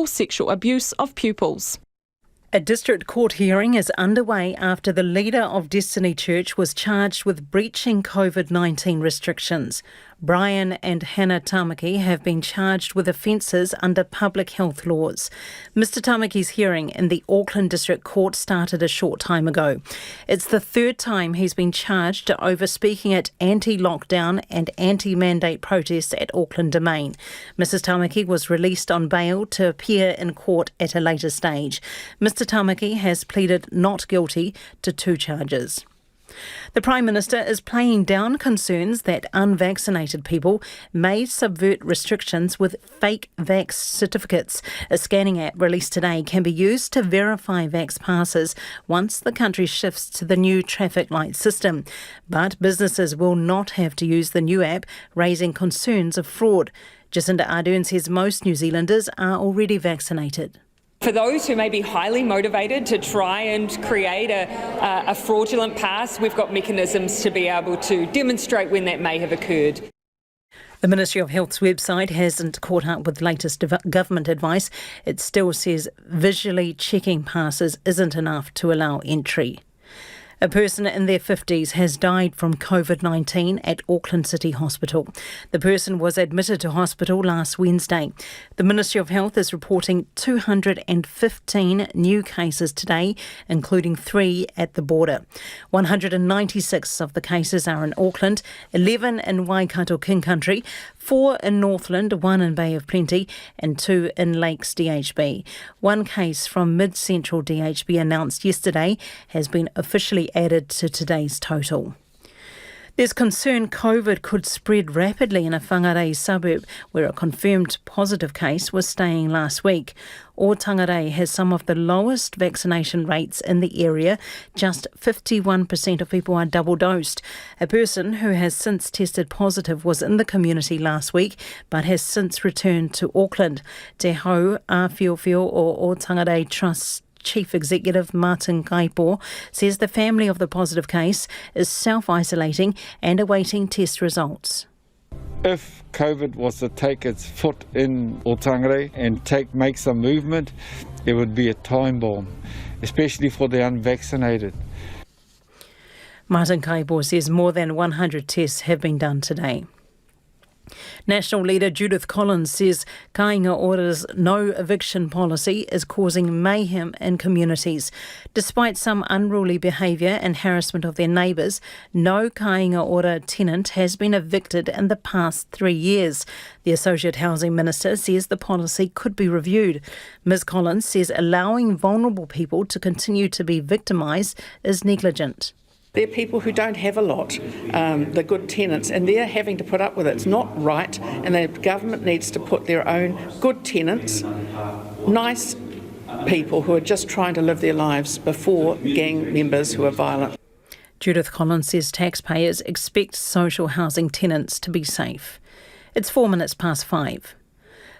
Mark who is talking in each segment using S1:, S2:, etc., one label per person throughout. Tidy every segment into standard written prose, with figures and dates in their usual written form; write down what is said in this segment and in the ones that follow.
S1: sexual abuse of pupils.
S2: A district court hearing is underway after the leader of Destiny Church was charged with breaching COVID-19 restrictions. Brian and Hannah Tamaki have been charged with offences under public health laws. Mr Tamaki's hearing in the Auckland District Court started a short time ago. It's the third time he's been charged over speaking at anti-lockdown and anti-mandate protests at Auckland Domain. Mrs Tamaki was released on bail to appear in court at a later stage. Mr Tamaki has pleaded not guilty to 2 charges. The Prime Minister is playing down concerns that unvaccinated people may subvert restrictions with fake vax certificates. A scanning app released today can be used to verify vax passes once the country shifts to the new traffic light system. But businesses will not have to use the new app, raising concerns of fraud. Jacinda Ardern says most New Zealanders are already vaccinated.
S3: For those who may be highly motivated to try and create a fraudulent pass, we've got mechanisms to be able to demonstrate when that may have occurred.
S2: The Ministry of Health's website hasn't caught up with latest government advice. It still says visually checking passes isn't enough to allow entry. A person in their 50s has died from COVID-19 at Auckland City Hospital. The person was admitted to hospital last Wednesday. The Ministry of Health is reporting 215 new cases today, including 3 at the border. 196 of the cases are in Auckland, 11 in Waikato King Country, 4 in Northland, 1 in Bay of Plenty and 2 in Lakes DHB. 1 case from mid-central DHB announced yesterday has been officially added to today's total. There's concern COVID could spread rapidly in a Whangarei suburb where a confirmed positive case was staying last week. Whangarei has some of the lowest vaccination rates in the area. Just 51% of people are double-dosed. A person who has since tested positive was in the community last week but has since returned to Auckland. Te Hau Awhiowhio o Whangarei Trust Chief Executive Martin Kaipo says the family of the positive case is self-isolating and awaiting test results.
S4: If COVID was to take its foot in Whangarei and make some movement, it would be a time bomb, especially for the unvaccinated.
S2: Martin Kaipo says more than 100 tests have been done today. National leader Judith Collins says Kainga Ora's no eviction policy is causing mayhem in communities. Despite some unruly behaviour and harassment of their neighbours, no Kainga Ora tenant has been evicted in the past 3 years. The Associate Housing Minister says the policy could be reviewed. Ms Collins says allowing vulnerable people to continue to be victimised is negligent.
S5: They're people who don't have a lot, the good tenants, and they're having to put up with it. It's not right, and the government needs to put their own good tenants, nice people who are just trying to live their lives before gang members who are violent.
S2: Judith Collins says taxpayers expect social housing tenants to be safe. It's 5:04.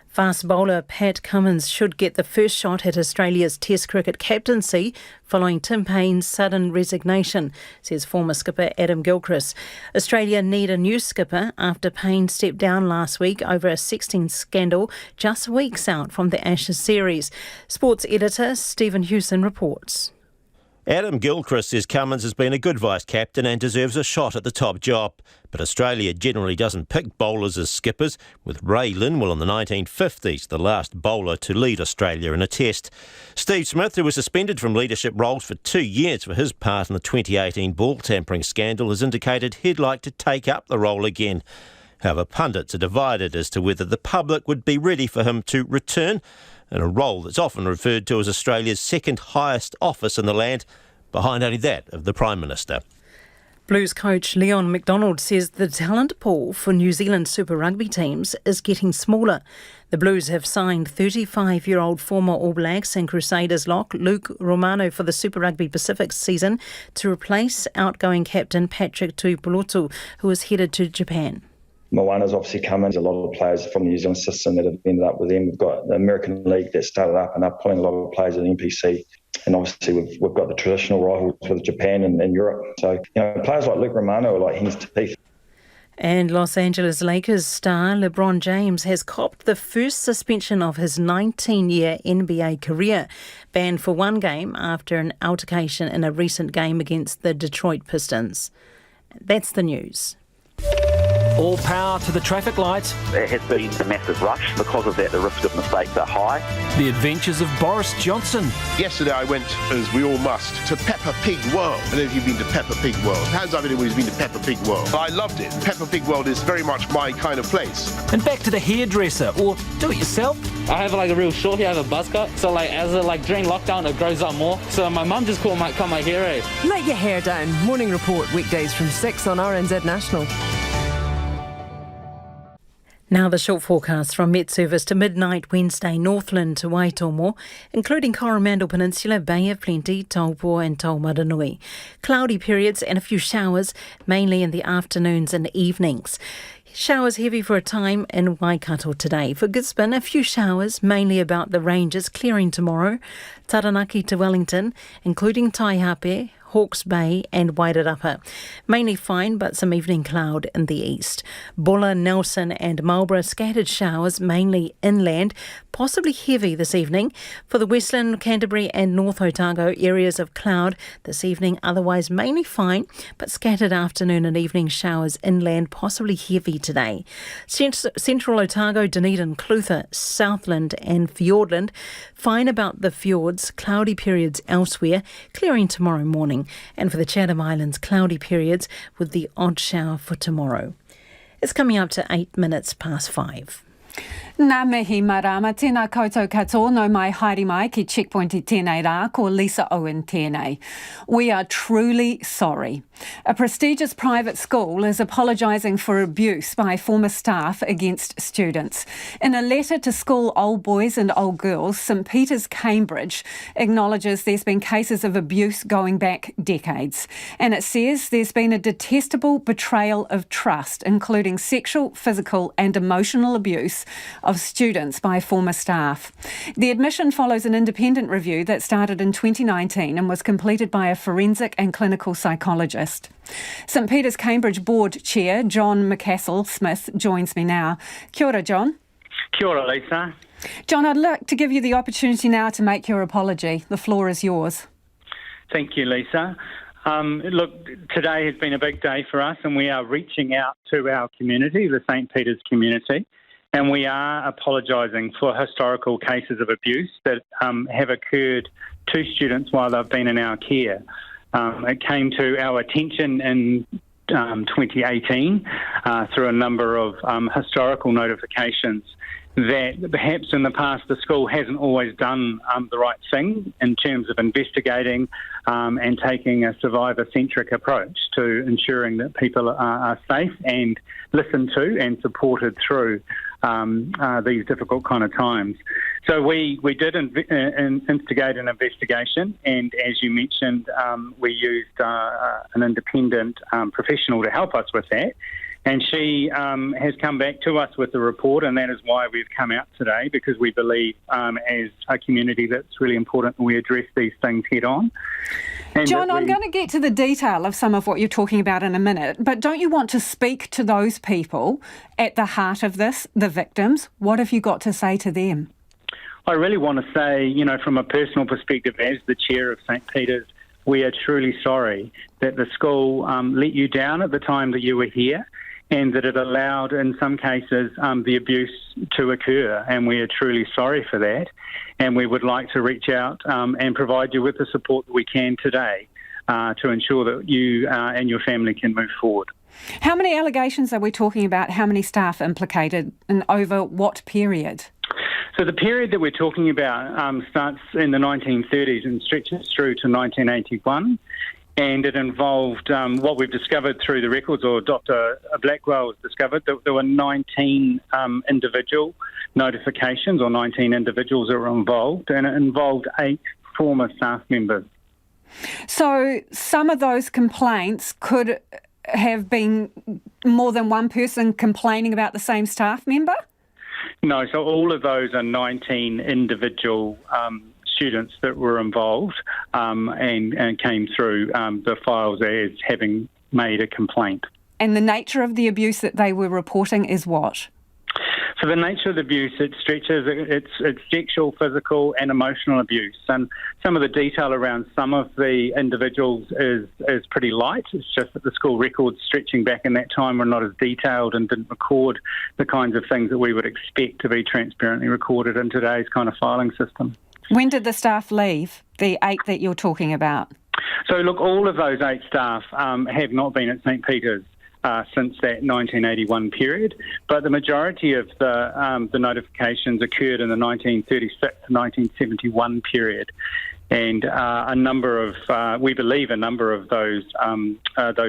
S2: Fast bowler Pat Cummins should get the first shot at Australia's Test cricket captaincy following Tim Paine's sudden resignation, says former skipper Adam Gilchrist. Australia need a new skipper after Paine stepped down last week over a sexting scandal just weeks out from the Ashes series. Sports editor Stephen Hewson reports.
S6: Adam Gilchrist says Cummins has been a good vice-captain and deserves a shot at the top job. But Australia generally doesn't pick bowlers as skippers, with Ray Linwell in the 1950s, the last bowler to lead Australia in a test. Steve Smith, who was suspended from leadership roles for 2 years for his part in the 2018 ball tampering scandal, has indicated he'd like to take up the role again. However, pundits are divided as to whether the public would be ready for him to return in a role that's often referred to as Australia's second highest office in the land, behind only that of the Prime Minister.
S2: Blues coach Leon McDonald says the talent pool for New Zealand Super Rugby teams is getting smaller. The Blues have signed 35-year-old former All Blacks and Crusaders lock Luke Romano for the Super Rugby Pacific season to replace outgoing captain Patrick Tuipulotu, who is headed to Japan.
S7: Moana's obviously come in. There's a lot of players from the New Zealand system that have ended up with them. We've got the American League that started up and are pulling a lot of players in NPC. And obviously we've got the traditional rivals with Japan and Europe. So, players like Luke Romano are like hen's teeth.
S2: And Los Angeles Lakers star LeBron James has copped the first suspension of his 19-year NBA career, banned for one game after an altercation in a recent game against the Detroit Pistons. That's the news.
S8: All power to the traffic lights.
S9: There has been a massive rush. Because of that, the risk of mistakes are high.
S8: The adventures of Boris Johnson.
S10: Yesterday I went, as we all must, to Peppa Pig World. I don't know if you've been to Peppa Pig World. Hands up anyone who's been to Peppa Pig World. I loved it. Peppa Pig World is very much my kind of place.
S8: And back to the hairdresser, or do it yourself.
S11: I have a real short hair, I have a buzz cut. So during lockdown it grows up more. So my mum just cut my hair out.
S12: Let your hair down. Morning Report weekdays from 6 on RNZ National.
S2: Now the short forecast from Met Service to midnight Wednesday, Northland to Waitomo, including Coromandel Peninsula, Bay of Plenty, Taupo and Taumaranui. Cloudy periods and a few showers, mainly in the afternoons and evenings. Showers heavy for a time in Waikato today. For Gisborne, a few showers, mainly about the ranges, clearing tomorrow. Taranaki to Wellington, including Taihape, Hawke's Bay and Wairarapa. Mainly fine, but some evening cloud in the east. Bulla, Nelson and Marlborough, scattered showers, mainly inland, possibly heavy this evening. For the Westland, Canterbury and North Otago, areas of cloud this evening, otherwise mainly fine, but scattered afternoon and evening showers inland, possibly heavy today. Central Otago, Dunedin, Clutha, Southland and Fiordland, fine about the fjords, cloudy periods elsewhere, clearing tomorrow morning. And for the Chatham Islands, cloudy periods with the odd shower for tomorrow. It's coming up to 8 minutes past 5.
S13: Nā mihi marama, tēnā koutou katoa, no mai haere mai ki Checkpoint I tēnei rā, ko Lisa Owen tēnei. We are truly sorry. A prestigious private school is apologising for abuse by former staff against students. In a letter to school old boys and old girls, St Peter's, Cambridge acknowledges there's been cases of abuse going back decades. And it says there's been a detestable betrayal of trust, including sexual, physical and emotional abuse of students by former staff. The admission follows an independent review that started in 2019 and was completed by a forensic and clinical psychologist. St Peter's Cambridge Board Chair John McCassell-Smith joins me now. Kia ora, John.
S14: Kia ora, Lisa.
S13: John, I'd like to give you the opportunity now to make your apology. The floor is yours.
S14: Thank you, Lisa. Look, today has been a big day for us and we are reaching out to our community, the St Peter's community, and we are apologising for historical cases of abuse that have occurred to students while they've been in our care. It came to our attention in 2018 through a number of historical notifications that perhaps in the past the school hasn't always done the right thing in terms of investigating and taking a survivor-centric approach to ensuring that people are safe and listened to and supported through these difficult kind of times. So we did instigate an investigation, and as you mentioned, we used an independent professional to help us with that. And she has come back to us with the report, and that is why we've come out today, because we believe as a community that it's really important that we address these things head on. And
S13: John, I'm going to get to the detail of some of what you're talking about in a minute, but don't you want to speak to those people at the heart of this, the victims? What have you got to say to them?
S14: I really want to say, from a personal perspective, as the chair of St Peter's, we are truly sorry that the school let you down at the time that you were here, and that it allowed, in some cases, the abuse to occur. And we are truly sorry for that. And we would like to reach out and provide you with the support that we can today to ensure that you and your family can move forward.
S13: How many allegations are we talking about? How many staff implicated, and over what period?
S14: So the period that we're talking about starts in the 1930s and stretches through to 1981. And it involved what we've discovered through the records, or Dr. Blackwell has discovered, that there were 19 individual notifications, or 19 individuals that were involved, and it involved 8 former staff members.
S13: So some of those complaints could have been more than one person complaining about the same staff member?
S14: No, so all of those are 19 individual students that were involved and came through the files as having made a complaint.
S13: And the nature of the abuse that they were reporting is what?
S14: So the nature of the abuse, it stretches, it's sexual, physical and emotional abuse. And some of the detail around some of the individuals is pretty light. It's just that the school records stretching back in that time were not as detailed and didn't record the kinds of things that we would expect to be transparently recorded in today's kind of filing system.
S13: When did the staff leave, the 8 that you're talking about?
S14: So look, all of those 8 staff have not been at St Peter's since that 1981 period, but the majority of the notifications occurred in the 1936 to 1971 period, and we believe a number of those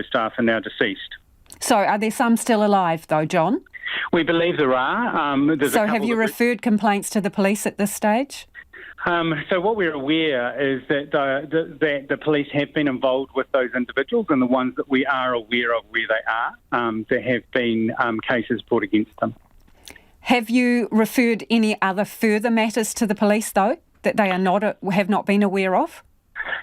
S14: staff are now deceased.
S13: So are there some still alive though, John?
S14: We believe there are.
S13: So have you referred complaints to the police at this stage?
S14: So what we're aware is that the police have been involved with those individuals, and the ones that we are aware of where they are, there have been cases brought against them.
S13: Have you referred any other further matters to the police, though, that they have not been aware of?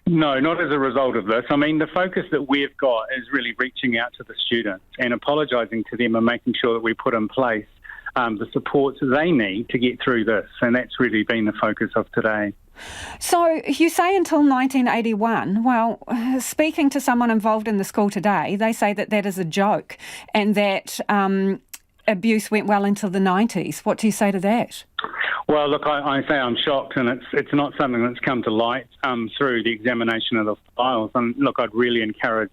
S14: No, not as a result of this. I mean, the focus that we've got is really reaching out to the students and apologising to them and making sure that we put in place the supports they need to get through this, and that's really been the focus of today.
S13: So you say until 1981. Well, speaking to someone involved in the school today, they say that that is a joke and that abuse went well into the 90s. What do you say to that?
S14: Well, look, I say I'm shocked, and it's not something that's come to light through the examination of the files. And look, I'd really encourage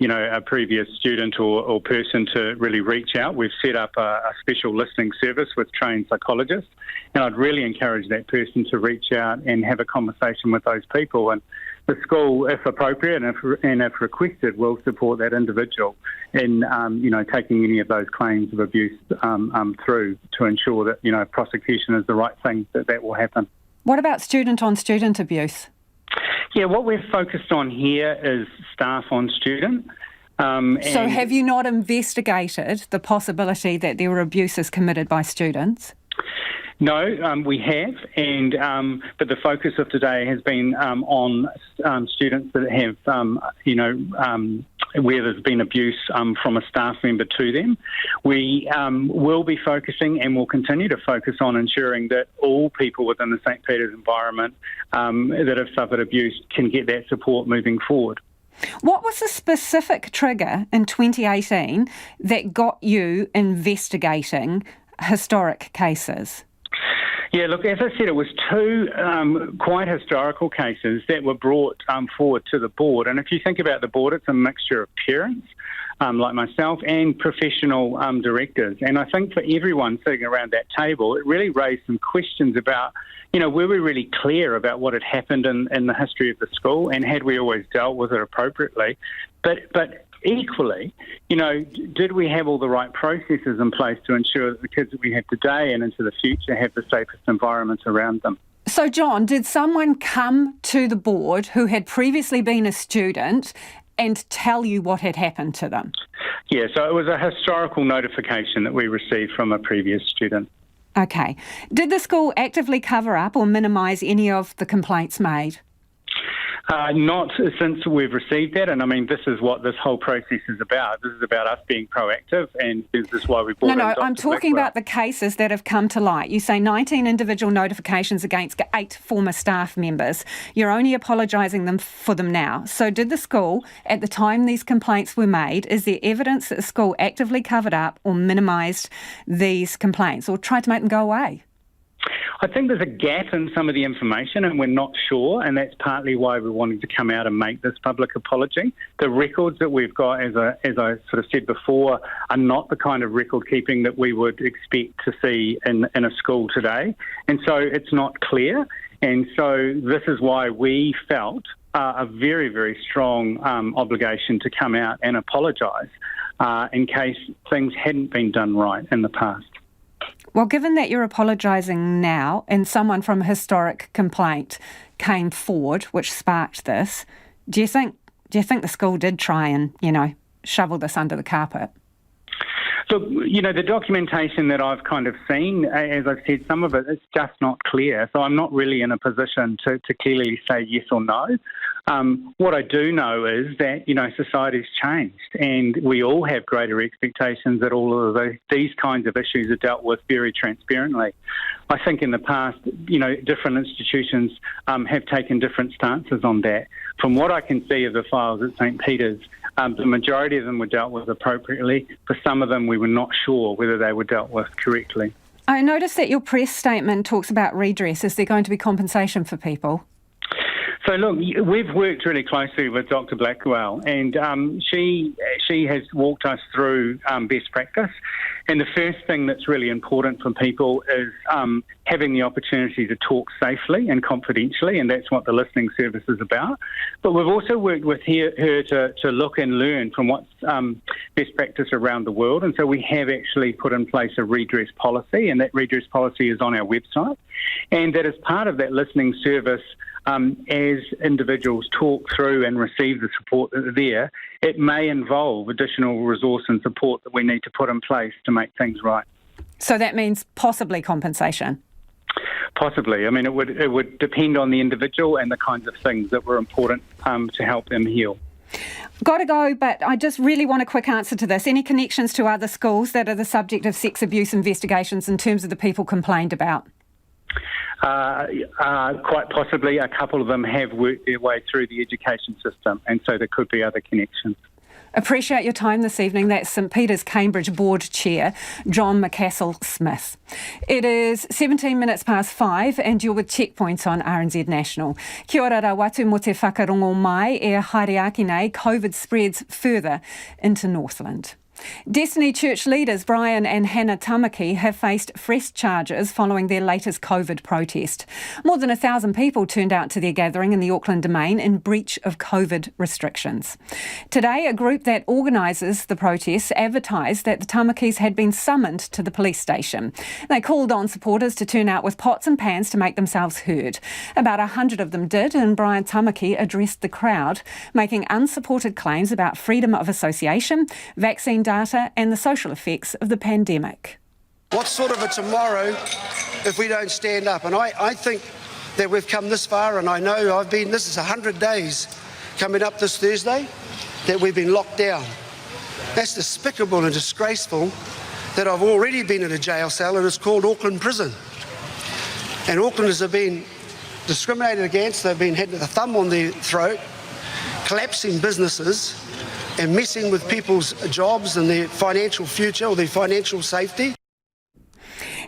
S14: a previous student or person to really reach out. We've set up a special listening service with trained psychologists, and I'd really encourage that person to reach out and have a conversation with those people. And the school, if appropriate and if requested, will support that individual in taking any of those claims of abuse through to ensure that prosecution is the right thing, that will happen.
S13: What about student-on-student abuse?
S14: Yeah, what we're focused on here is staff on student.
S13: So have you not investigated the possibility that there were abuses committed by students?
S14: No, we have, but the focus of today has been on students that have, where there's been abuse from a staff member to them. We will be focusing and will continue to focus on ensuring that all people within the St Peter's environment that have suffered abuse can get that support moving forward.
S13: What was the specific trigger in 2018 that got you investigating historic cases?
S14: Yeah, look, as I said, it was 2 quite historical cases that were brought forward to the board. And if you think about the board, it's a mixture of parents, like myself, and professional directors. And I think for everyone sitting around that table, it really raised some questions about, were we really clear about what had happened in the history of the school, and had we always dealt with it appropriately? But equally, did we have all the right processes in place to ensure that the kids that we have today and into the future have the safest environment around them?
S13: So, John, did someone come to the board who had previously been a student and tell you what had happened to them?
S14: Yeah, so it was a historical notification that we received from a previous student.
S13: Okay. Did the school actively cover up or minimise any of the complaints made?
S14: Not since we've received that, and I mean, this is what this whole process is about. This is about us being proactive, and this is why we brought in Dr.
S13: I'm talking about the cases that have come to light. You say 19 individual notifications against 8 former staff members. You're only apologising for them now. So did the school, at the time these complaints were made, is there evidence that the school actively covered up or minimised these complaints or tried to make them go away?
S14: I think there's a gap in some of the information, and we're not sure, and that's partly why we're wanting to come out and make this public apology. The records that we've got, as I sort of said before, are not the kind of record keeping that we would expect to see in a school today, and so it's not clear. And so this is why we felt a very, very strong obligation to come out and apologise in case things hadn't been done right in the past.
S13: Well, given that you're apologising now and someone from a historic complaint came forward, which sparked this, do you think the school did try and, shovel this under the carpet?
S14: Look, the documentation that I've kind of seen, as I've said, some of it is just not clear. So I'm not really in a position to clearly say yes or no. What I do know is that, society's changed and we all have greater expectations that all of these kinds of issues are dealt with very transparently. I think in the past, different institutions have taken different stances on that. From what I can see of the files at St Peter's, the majority of them were dealt with appropriately. For some of them, we were not sure whether they were dealt with correctly.
S13: I noticed that your press statement talks about redress. Is there going to be compensation for people?
S14: So look, we've worked really closely with Dr. Blackwell, and she has walked us through best practice. And the first thing that's really important for people is having the opportunity to talk safely and confidentially, and that's what the listening service is about. But we've also worked with her to look and learn from what's best practice around the world. And so we have actually put in place a redress policy, and that redress policy is on our website. And that as part of that listening service, as individuals talk through and receive the support that are there, it may involve additional resource and support that we need to put in place to make things right.
S13: So that means possibly compensation?
S14: Possibly. I mean, it would depend on the individual and the kinds of things that were important to help them heal.
S13: Got to go, but I just really want a quick answer to this. Any connections to other schools that are the subject of sex abuse investigations in terms of the people complained about?
S14: Quite possibly. A couple of them have worked their way through the education system, and so there could be other connections.
S13: Appreciate your time this evening. That's St Peter's Cambridge Board Chair, John McCassell-Smith. It is 17 minutes past 5 and you're with Checkpoints on RNZ National. Kia ora ra watu mo te whakarongo mai e haere nei, COVID spreads further into Northland. Destiny Church leaders Brian and Hannah Tamaki have faced fresh charges following their latest COVID protest. More than 1,000 people turned out to their gathering in the Auckland Domain in breach of COVID restrictions. Today, a group that organises the protests advertised that the Tamakis had been summoned to the police station. They called on supporters to turn out with pots and pans to make themselves heard. About 100 of them did, and Brian Tamaki addressed the crowd, making unsupported claims about freedom of association, vaccine data and the social effects of the pandemic.
S15: What sort of a tomorrow if we don't stand up? And I think that we've come this far, and I know this is 100 days coming up this Thursday that we've been locked down. That's despicable and disgraceful that I've already been in a jail cell, and it's called Auckland Prison. And Aucklanders have been discriminated against, they've been hitting the thumb on their throat, collapsing businesses, and messing with people's jobs and their financial future or their financial safety.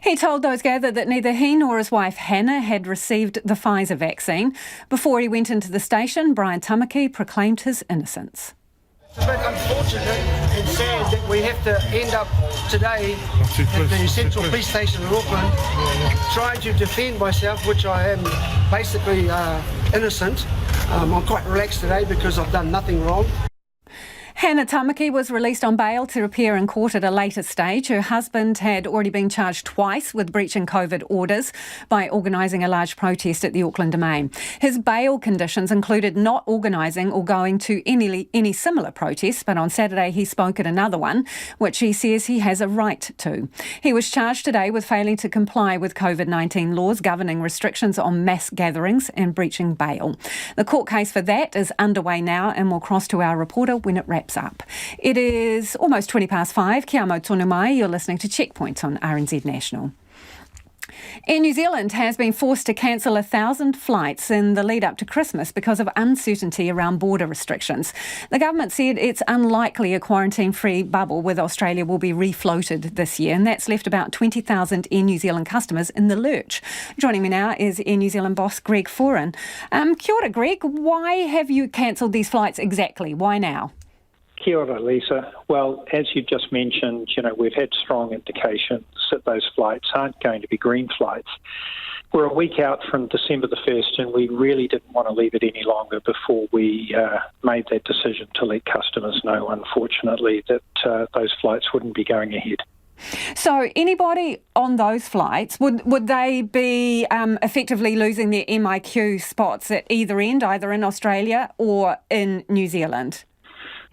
S13: He told those gathered that neither he nor his wife Hannah had received the Pfizer vaccine. Before he went into the station, Brian Tamaki proclaimed his innocence.
S15: It's a bit unfortunate and sad that we have to end up today at the Central Police Station in Auckland trying to defend myself, which I am basically innocent. I'm quite relaxed today because I've done nothing wrong.
S13: Hannah Tamaki was released on bail to appear in court at a later stage. Her husband had already been charged twice with breaching COVID orders by organising a large protest at the Auckland Domain. His bail conditions included not organising or going to any similar protests, but on Saturday he spoke at another one, which he says he has a right to. He was charged today with failing to comply with COVID-19 laws governing restrictions on mass gatherings and breaching bail. The court case for that is underway now, and we'll cross to our reporter when it wraps up. It is almost 20 past 5. Kia mau tonu mai. You're listening to Checkpoints on RNZ National. Air New Zealand has been forced to cancel 1,000 flights in the lead up to Christmas because of uncertainty around border restrictions. The government said it's unlikely a quarantine-free bubble with Australia will be refloated this year, and that's left about 20,000 Air New Zealand customers in the lurch. Joining me now is Air New Zealand boss Greg Foran. Kia ora, Greg. Why have you cancelled these flights exactly? Why now?
S16: Kia ora, Lisa. Well, as you just mentioned, we've had strong indications that those flights aren't going to be green flights. We're a week out from December the 1st, and we really didn't want to leave it any longer before we made that decision to let customers know, unfortunately, that those flights wouldn't be going ahead.
S13: So anybody on those flights, would they be effectively losing their MIQ spots at either end, either in Australia or in New Zealand?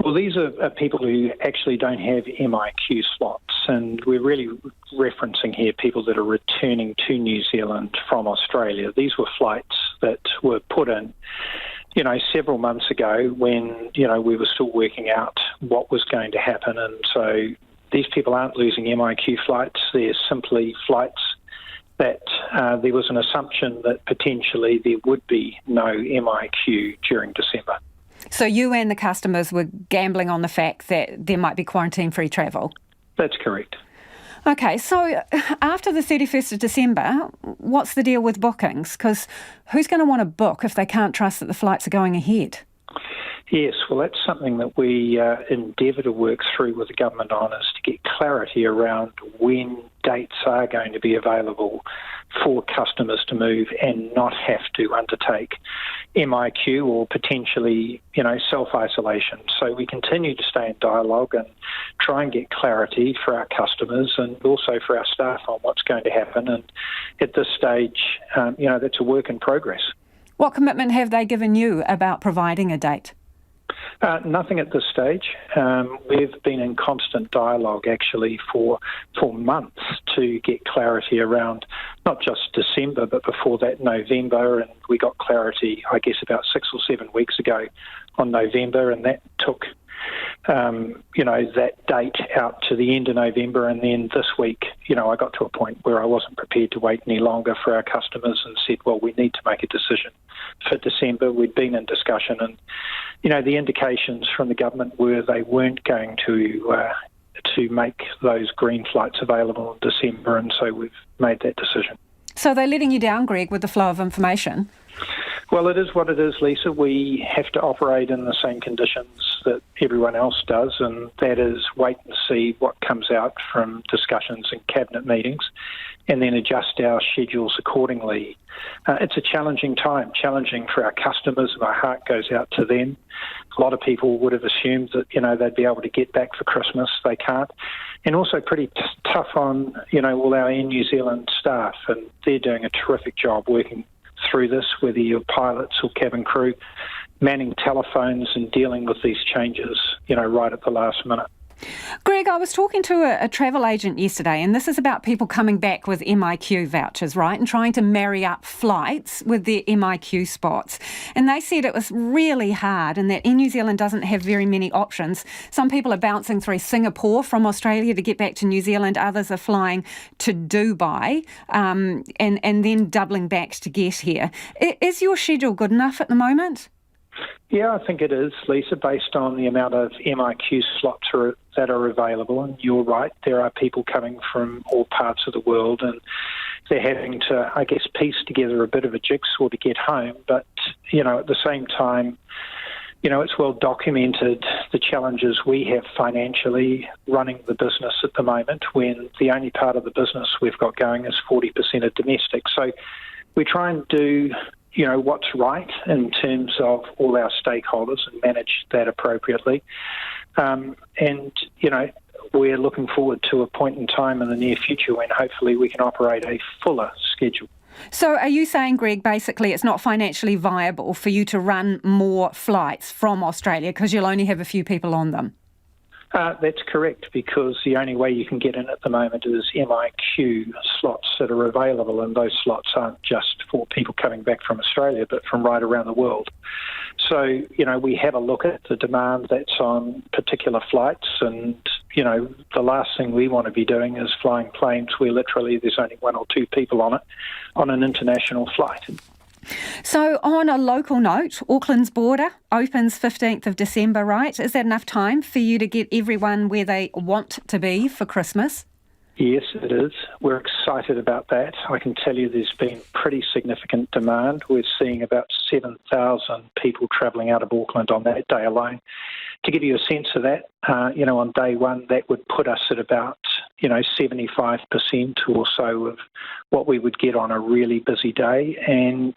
S16: Well, these are people who actually don't have MIQ slots. and we're really referencing here people that are returning to New Zealand from Australia. These were flights that were put in, several months ago when, we were still working out what was going to happen. And so these people aren't losing MIQ flights. They're simply flights that there was an assumption that potentially there would be no MIQ during December.
S13: So you and the customers were gambling on the fact that there might be quarantine-free travel?
S16: That's correct.
S13: Okay, so after the 31st of December, what's the deal with bookings? Because who's going to want to book if they can't trust that the flights are going ahead?
S16: Yes, well, that's something that we endeavour to work through with the government on, is to get clarity around when dates are going to be available for customers to move and not have to undertake MIQ or potentially, self-isolation. So we continue to stay in dialogue and try and get clarity for our customers and also for our staff on what's going to happen. And at this stage, that's a work in progress.
S13: What commitment have they given you about providing a date?
S16: Nothing at this stage. We've been in constant dialogue actually for months to get clarity around not just December, but before that November, and we got clarity, I guess, about 6 or 7 weeks ago on November, and that took that date out to the end of November. And then this week, I got to a point where I wasn't prepared to wait any longer for our customers and said, well, we need to make a decision for December. We'd been in discussion and, the indications from the government were they weren't going to make those green flights available in December, and so we've made that decision.
S13: So they're letting you down, Greg, with the flow of information?
S16: Well, it is what it is, Lisa. We have to operate in the same conditions that everyone else does, and that is wait and see what comes out from discussions in cabinet meetings and then adjust our schedules accordingly. It's a challenging time, challenging for our customers. My heart goes out to them. A lot of people would have assumed that, they'd be able to get back for Christmas. They can't. And also pretty tough on, all our Air New Zealand staff, and they're doing a terrific job working through this, whether you're pilots or cabin crew, manning telephones and dealing with these changes, right at the last minute.
S13: Greg, I was talking to a travel agent yesterday, and this is about people coming back with MIQ vouchers, right, and trying to marry up flights with their MIQ spots. And they said it was really hard and that Air New Zealand doesn't have very many options. Some people are bouncing through Singapore from Australia to get back to New Zealand. Others are flying to Dubai and then doubling back to get here. Is your schedule good enough at the moment?
S16: Yeah, I think it is, Lisa, based on the amount of MIQ slots that are available. And you're right, there are people coming from all parts of the world and they're having to, I guess, piece together a bit of a jigsaw to get home. But, at the same time, it's well documented the challenges we have financially running the business at the moment when the only part of the business we've got going is 40% of domestic. So we try and do what's right in terms of all our stakeholders and manage that appropriately. We're looking forward to a point in time in the near future when hopefully we can operate a fuller schedule.
S13: So are you saying, Greg, basically it's not financially viable for you to run more flights from Australia because you'll only have a few people on them?
S16: That's correct, because the only way you can get in at the moment is MIQ slots that are available, and those slots aren't just for people coming back from Australia, but from right around the world. So, we have a look at the demand that's on particular flights, and, the last thing we want to be doing is flying planes where literally there's only 1 or 2 people on it on an international flight.
S13: So on a local note, Auckland's border opens 15th of December, right? Is that enough time for you to get everyone where they want to be for Christmas?
S16: Yes, it is. We're excited about that. I can tell you there's been pretty significant demand. We're seeing about 7,000 people travelling out of Auckland on that day alone. To give you a sense of that, on day one, that would put us at about, 75% or so of what we would get on a really busy day. And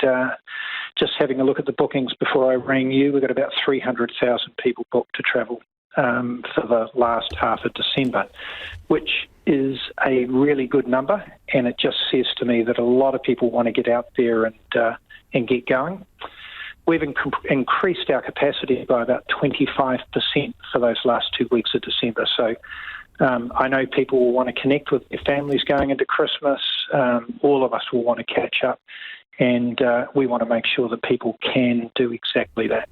S16: just having a look at the bookings before I rang you, we've got about 300,000 people booked to travel for the last half of December, which is a really good number, and it just says to me that a lot of people want to get out there and get going. We've increased our capacity by about 25% for those last 2 weeks of December, so I know people will want to connect with their families going into Christmas. All of us will want to catch up, and we want to make sure that people can do exactly that.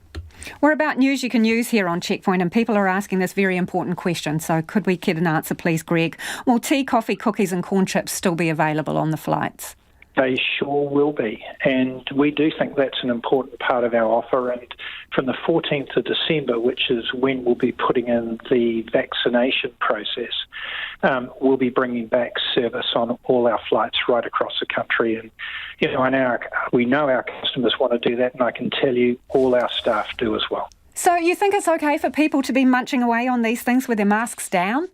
S13: We're about news you can use here on Checkpoint, and people are asking this very important question, so could we get an answer, please, Greg? Will tea, coffee, cookies and corn chips still be available on the flights?
S16: They sure will be, and we do think that's an important part of our offer. And from the 14th of December, which is when we'll be putting in the vaccination process, we'll be bringing back service on all our flights right across the country. And we know our customers want to do that, and I can tell you all our staff do as well.
S13: So you think it's okay for people to be munching away on these things with their masks down?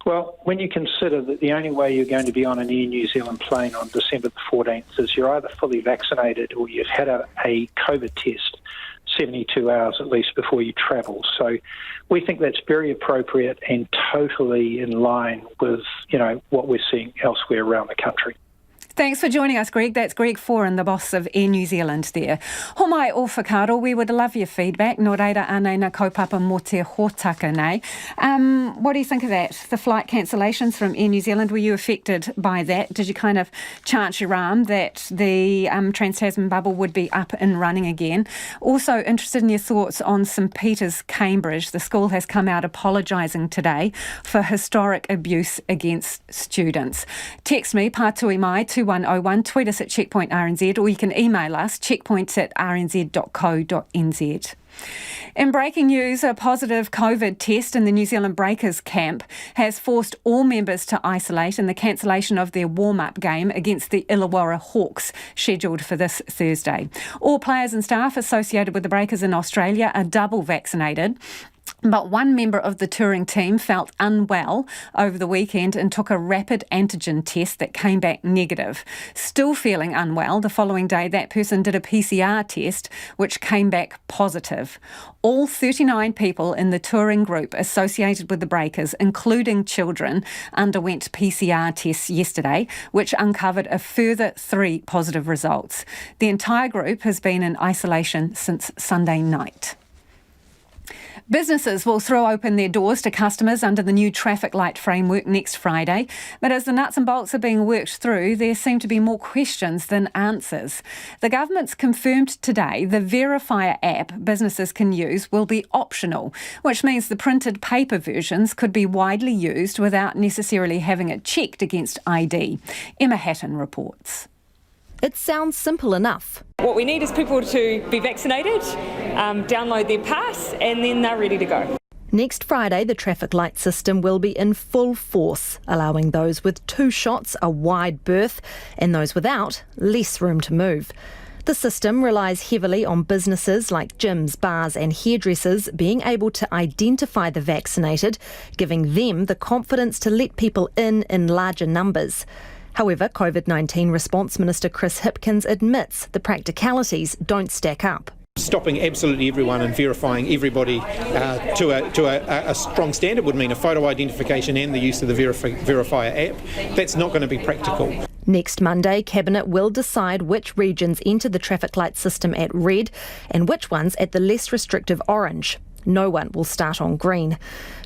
S16: Well, when you consider that the only way you're going to be on an Air New Zealand plane on December the 14th is you're either fully vaccinated or you've had a COVID test 72 hours at least before you travel. So we think that's very appropriate and totally in line with, what we're seeing elsewhere around the country.
S13: Thanks for joining us, Greg. That's Greg Foran, the boss of Air New Zealand there. Homai o whakaaro, we would love your feedback. Nō reira anei na kaupapa mō te hōtaka nei. What do you think of that? The flight cancellations from Air New Zealand, were you affected by that? Did you kind of chance your arm that the Trans-Tasman bubble would be up and running again? Also interested in your thoughts on St Peter's, Cambridge. The school has come out apologising today for historic abuse against students. Text me, pātui mai, 2101, tweet us at Checkpoint RNZ, or you can email us, checkpoints@rnz.co.nz. In breaking news, a positive COVID test in the New Zealand Breakers camp has forced all members to isolate in the cancellation of their warm-up game against the Illawarra Hawks, scheduled for this Thursday. All players and staff associated with the Breakers in Australia are double vaccinated. But one member of the touring team felt unwell over the weekend and took a rapid antigen test that came back negative. Still feeling unwell, the following day that person did a PCR test which came back positive. All 39 people in the touring group associated with the Breakers, including children, underwent PCR tests yesterday, which uncovered a further 3 positive results. The entire group has been in isolation since Sunday night. Businesses will throw open their doors to customers under the new traffic light framework next Friday, but as the nuts and bolts are being worked through, there seem to be more questions than answers. The government's confirmed today the Verifier app businesses can use will be optional, which means the printed paper versions could be widely used without necessarily having it checked against ID. Emma Hatton reports.
S17: It sounds simple enough.
S3: What we need is people to be vaccinated, download their pass, and then they're ready to go.
S17: Next Friday, the traffic light system will be in full force, allowing those with 2 shots a wide berth and those without less room to move. The system relies heavily on businesses like gyms, bars and hairdressers being able to identify the vaccinated, giving them the confidence to let people in larger numbers. However, COVID-19 Response Minister Chris Hipkins admits the practicalities don't stack up.
S18: Stopping absolutely everyone and verifying everybody to a strong standard would mean a photo identification and the use of the Verifier app. That's not going to be practical.
S17: Next Monday, Cabinet will decide which regions enter the traffic light system at red and which ones at the less restrictive orange. No one will start on green.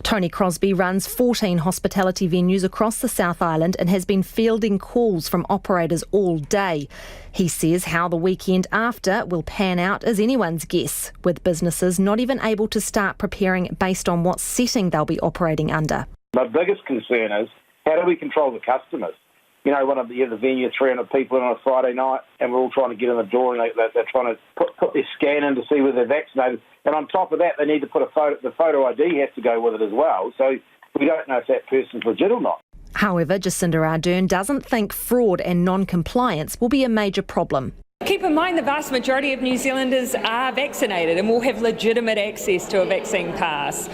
S17: Tony Crosby runs 14 hospitality venues across the South Island and has been fielding calls from operators all day. He says how the weekend after will pan out is anyone's guess, with businesses not even able to start preparing based on what setting they'll be operating under.
S19: My biggest concern is how do we control the customers? You know, when you have the venue, 300 people in on a Friday night, and we're all trying to get in the door, and they're trying to put their scan in to see whether they're vaccinated. And on top of that, they need to put the photo ID has to go with it as well. So we don't know if that person's legit or not.
S17: However, Jacinda Ardern doesn't think fraud and non-compliance will be a major problem.
S3: Keep in mind the vast majority of New Zealanders are vaccinated and will have legitimate access to a vaccine pass.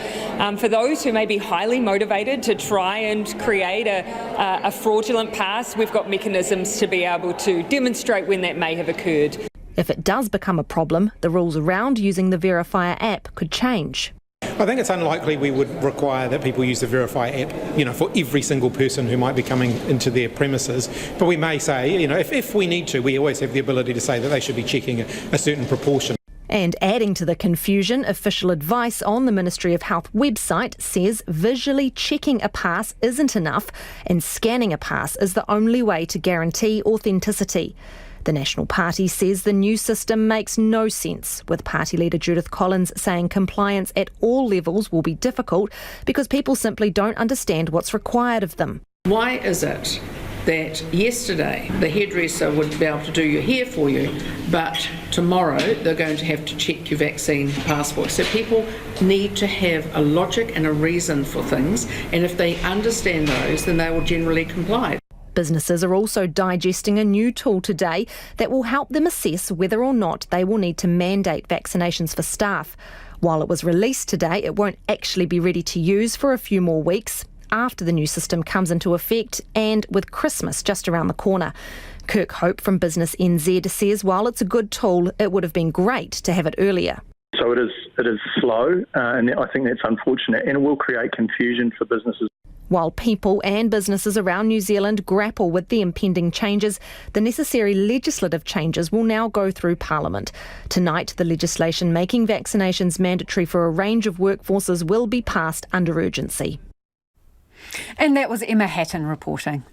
S3: For those who may be highly motivated to try and create a fraudulent pass, we've got mechanisms to be able to demonstrate when that may have occurred.
S17: If it does become a problem, the rules around using the Verifier app could change.
S18: I think it's unlikely we would require that people use the Verifier app, for every single person who might be coming into their premises. But we may say, if we need to, we always have the ability to say that they should be checking a certain proportion.
S17: And adding to the confusion, official advice on the Ministry of Health website says visually checking a pass isn't enough and scanning a pass is the only way to guarantee authenticity. The National Party says the new system makes no sense, with Party leader Judith Collins saying compliance at all levels will be difficult because people simply don't understand what's required of them.
S5: Why is it that yesterday the hairdresser would be able to do your hair for you, but tomorrow they're going to have to check your vaccine passport? So people need to have a logic and a reason for things, and if they understand those, then they will generally comply.
S17: Businesses are also digesting a new tool today that will help them assess whether or not they will need to mandate vaccinations for staff. While it was released today, it won't actually be ready to use for a few more weeks after the new system comes into effect and with Christmas just around the corner. Kirk Hope from Business NZ says while it's a good tool, it would have been great to have it earlier.
S20: So it is slow, and I think that's unfortunate, and it will create confusion for businesses.
S17: While people and businesses around New Zealand grapple with the impending changes, the necessary legislative changes will now go through Parliament. Tonight, the legislation making vaccinations mandatory for a range of workforces will be passed under urgency.
S13: And that was Emma Hatton reporting.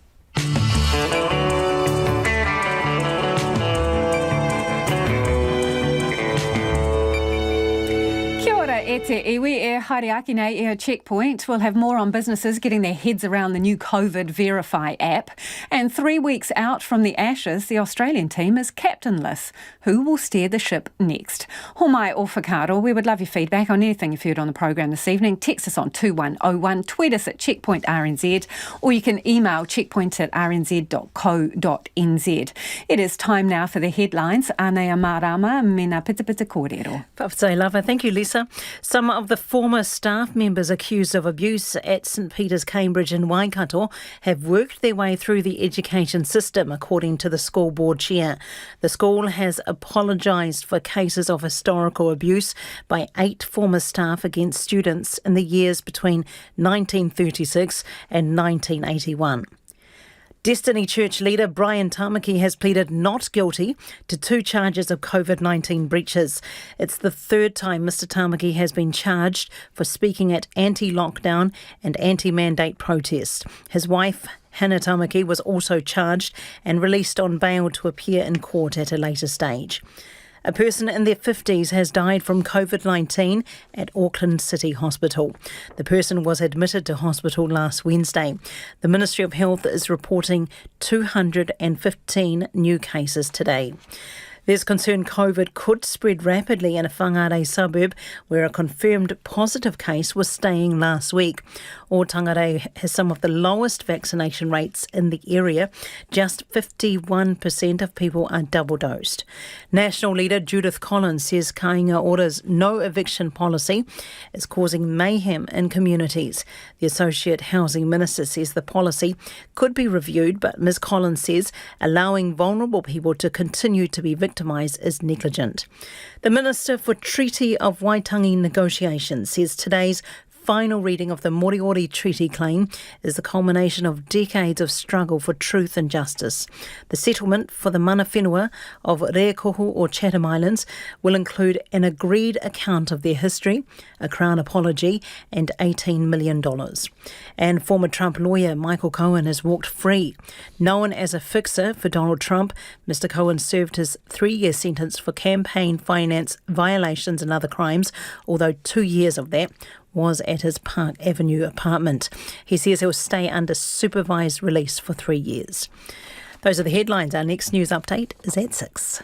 S13: Kia ora e te iwi e haere nei e a checkpoint. We'll have more on businesses getting their heads around the new COVID Verify app. And 3 weeks out from the Ashes, the Australian team is captainless. Who will steer the ship next? Homai o whakaaro, we would love your feedback on anything you've heard on the programme this evening. Text us on 2101, tweet us at Checkpoint RNZ, or you can email checkpoint@rnz.co.nz. It is time now for the headlines. Anea marama mena pita pita kōrero.
S2: Whawhai lava. Thank you, Lisa. Some of the former staff members accused of abuse at St Peter's Cambridge in Waikato have worked their way through the education system, according to the school board chair. The school has apologised for cases of historical abuse by 8 former staff against students in the years between 1936 and 1981. Destiny Church leader Brian Tamaki has pleaded not guilty to 2 charges of COVID-19 breaches. It's the 3rd time Mr Tamaki has been charged for speaking at anti-lockdown and anti-mandate protests. His wife, Hannah Tamaki, was also charged and released on bail to appear in court at a later stage. A person in their 50s has died from COVID-19 at Auckland City Hospital. The person was admitted to hospital last Wednesday. The Ministry of Health is reporting 215 new cases today. There's concern COVID could spread rapidly in a Whangarei suburb where a confirmed positive case was staying last week. Otanerau has some of the lowest vaccination rates in the area. Just 51% of people are double-dosed. National leader Judith Collins says Kainga Ora's no eviction policy is causing mayhem in communities. The Associate Housing Minister says the policy could be reviewed, but Ms Collins says allowing vulnerable people to continue to be victimised is negligent. The Minister for Treaty of Waitangi negotiations says today's final reading of the Moriori Treaty claim is the culmination of decades of struggle for truth and justice. The settlement for the mana whenua of Rekohu or Chatham Islands will include an agreed account of their history, a Crown apology and $18 million. And former Trump lawyer Michael Cohen has walked free. Known as a fixer for Donald Trump, Mr Cohen served his 3-year sentence for campaign finance violations and other crimes, although 2 years of that was at his Park Avenue apartment. He says he'll stay under supervised release for 3 years. Those are the headlines. Our next news update is at 6.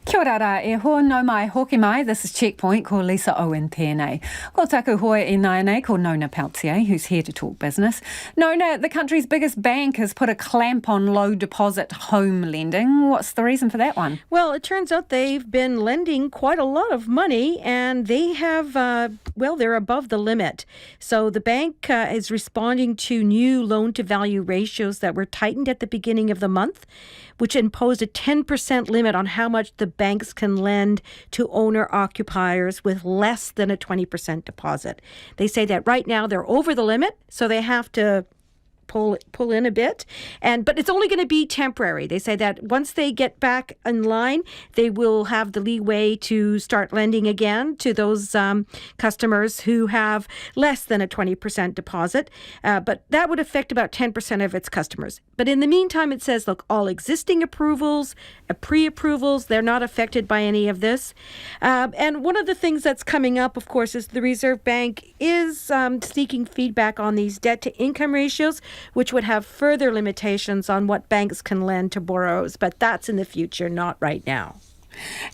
S13: Kia ora rā e hoa no mai hoki mai. This is Checkpoint, ko Lisa Owen tēnei. Ko taku hoa e nai nei, ko Nona Peltier, who's here to talk business. Nona, the country's biggest bank has put a clamp on low deposit home lending. What's the reason for that one?
S21: Well, it turns out they've been lending quite a lot of money and they have, they're above the limit. So the bank is responding to new loan-to-value ratios that were tightened at the beginning of the month, which imposed a 10% limit on how much the banks can lend to owner-occupiers with less than a 20% deposit. They say that right now they're over the limit, so they have to pull in a bit, but it's only going to be temporary. They say that once they get back in line, they will have the leeway to start lending again to those customers who have less than a 20% deposit, but that would affect about 10% of its customers. But in the meantime, it says, look, all existing approvals, pre-approvals, they're not affected by any of this. And one of the things that's coming up, of course, is the Reserve Bank is seeking feedback on these debt-to-income ratios, which would have further limitations on what banks can lend to borrowers. But that's in the future, not right now.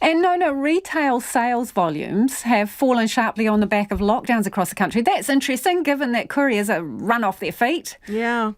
S13: And Nona, retail sales volumes have fallen sharply on the back of lockdowns across the country. That's interesting, given that couriers are run off their feet.
S21: Yeah.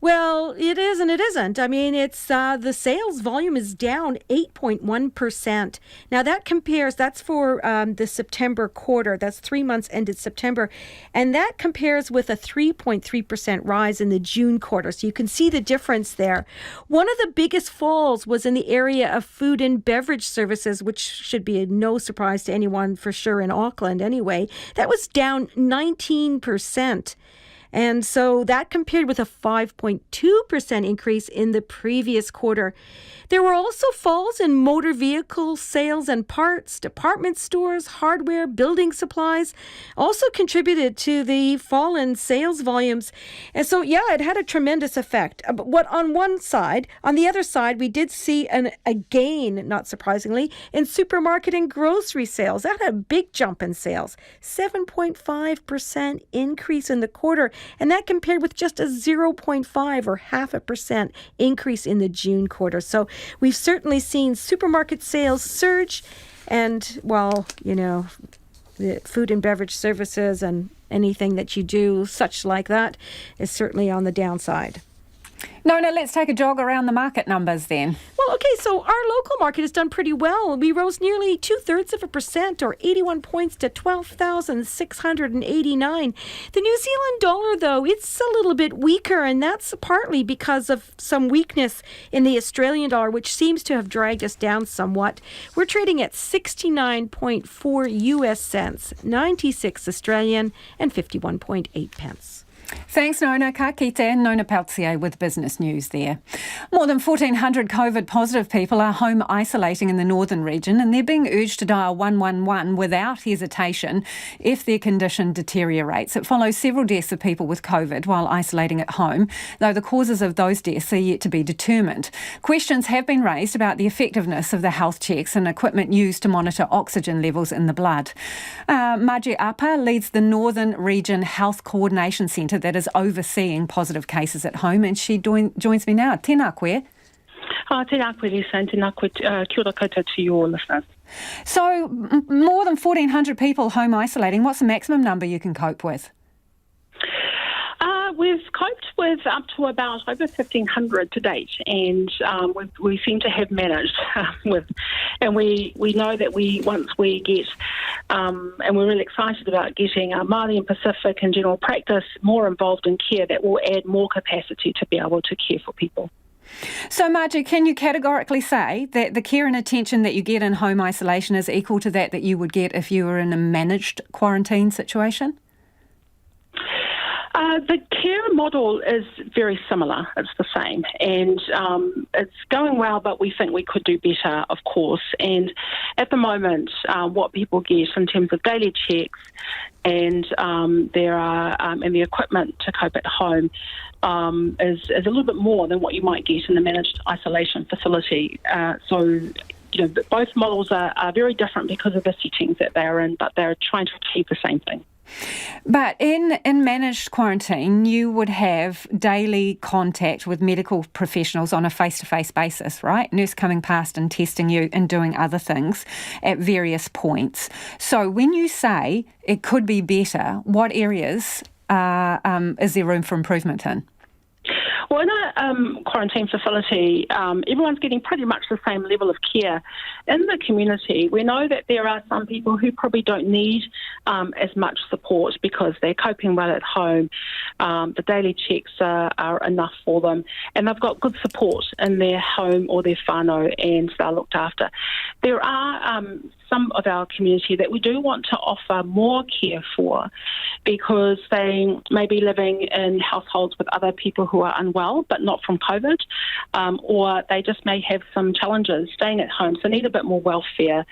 S21: Well, it is and it isn't. I mean, it's the sales volume is down 8.1%. Now, that's for the September quarter. That's 3 months ended September. And that compares with a 3.3% rise in the June quarter. So you can see the difference there. One of the biggest falls was in the area of food and beverage services, which should be no surprise to anyone for sure in Auckland anyway. That was down 19%. And so that compared with a 5.2% increase in the previous quarter. There were also falls in motor vehicle sales and parts, department stores, hardware, building supplies, also contributed to the fall in sales volumes. And so, yeah, it had a tremendous effect. But what on one side, on the other side, we did see a gain, not surprisingly, in supermarket and grocery sales. That had a big jump in sales, 7.5% increase in the quarter. And that compared with just a 0.5 or 0.5% increase in the June quarter. So we've certainly seen supermarket sales surge and, well, you know, the food and beverage services and anything that you do such like that is certainly on the downside.
S13: Nona, let's take a jog around the market numbers then.
S21: Well, okay, so our local market has done pretty well. We rose nearly 0.2% or 81 points to 12,689. The New Zealand dollar, though, it's a little bit weaker, and that's partly because of some weakness in the Australian dollar, which seems to have dragged us down somewhat. We're trading at 69.4 US cents, 96 Australian, and 51.8 pence.
S13: Thanks, Nona. Ka kite, Nona Peltier with Business News there. More than 1,400 COVID-positive people are home isolating in the northern region, and they're being urged to dial 111 without hesitation if their condition deteriorates. It follows several deaths of people with COVID while isolating at home, though the causes of those deaths are yet to be determined. Questions have been raised about the effectiveness of the health checks and equipment used to monitor oxygen levels in the blood. Maji Apa leads the Northern Region Health Coordination Centre that is overseeing positive cases at home, and she joins me now. Tēnā koe.
S1: Tēnā koe, Lisa, and tēnā koe, kia ora koutou to your listeners.
S13: So, more than 1,400 people home isolating. What's the maximum number you can cope with?
S1: We've coped with up to about over 1,500 to date, and we seem to have managed and we know that once we get, and we're really excited about getting Māori and Pacific and general practice more involved in care, that will add more capacity to be able to care for people.
S13: So, Margie, can you categorically say that the care and attention that you get in home isolation is equal to that you would get if you were in a managed quarantine situation?
S1: The care model is very similar. It's the same, and it's going well, but we think we could do better, of course. And at the moment, what people get in terms of daily checks and and the equipment to cope at home is a little bit more than what you might get in a managed isolation facility. So, you know, both models are very different because of the settings that they're in, but they're trying to achieve the same thing.
S13: But in managed quarantine, you would have daily contact with medical professionals on a face-to-face basis, right? Nurse coming past and testing you and doing other things at various points. So when you say it could be better, what areas is there room for improvement in?
S1: Well, in a quarantine facility, everyone's getting pretty much the same level of care. In the community, we know that there are some people who probably don't need as much support because they're coping well at home. The daily checks are enough for them, and they've got good support in their home or their whānau, and they're looked after. There are some of our community that we do want to offer more care for because they may be living in households with other people who are unwell but not from COVID, or they just may have some challenges staying at home, so need a bit more welfare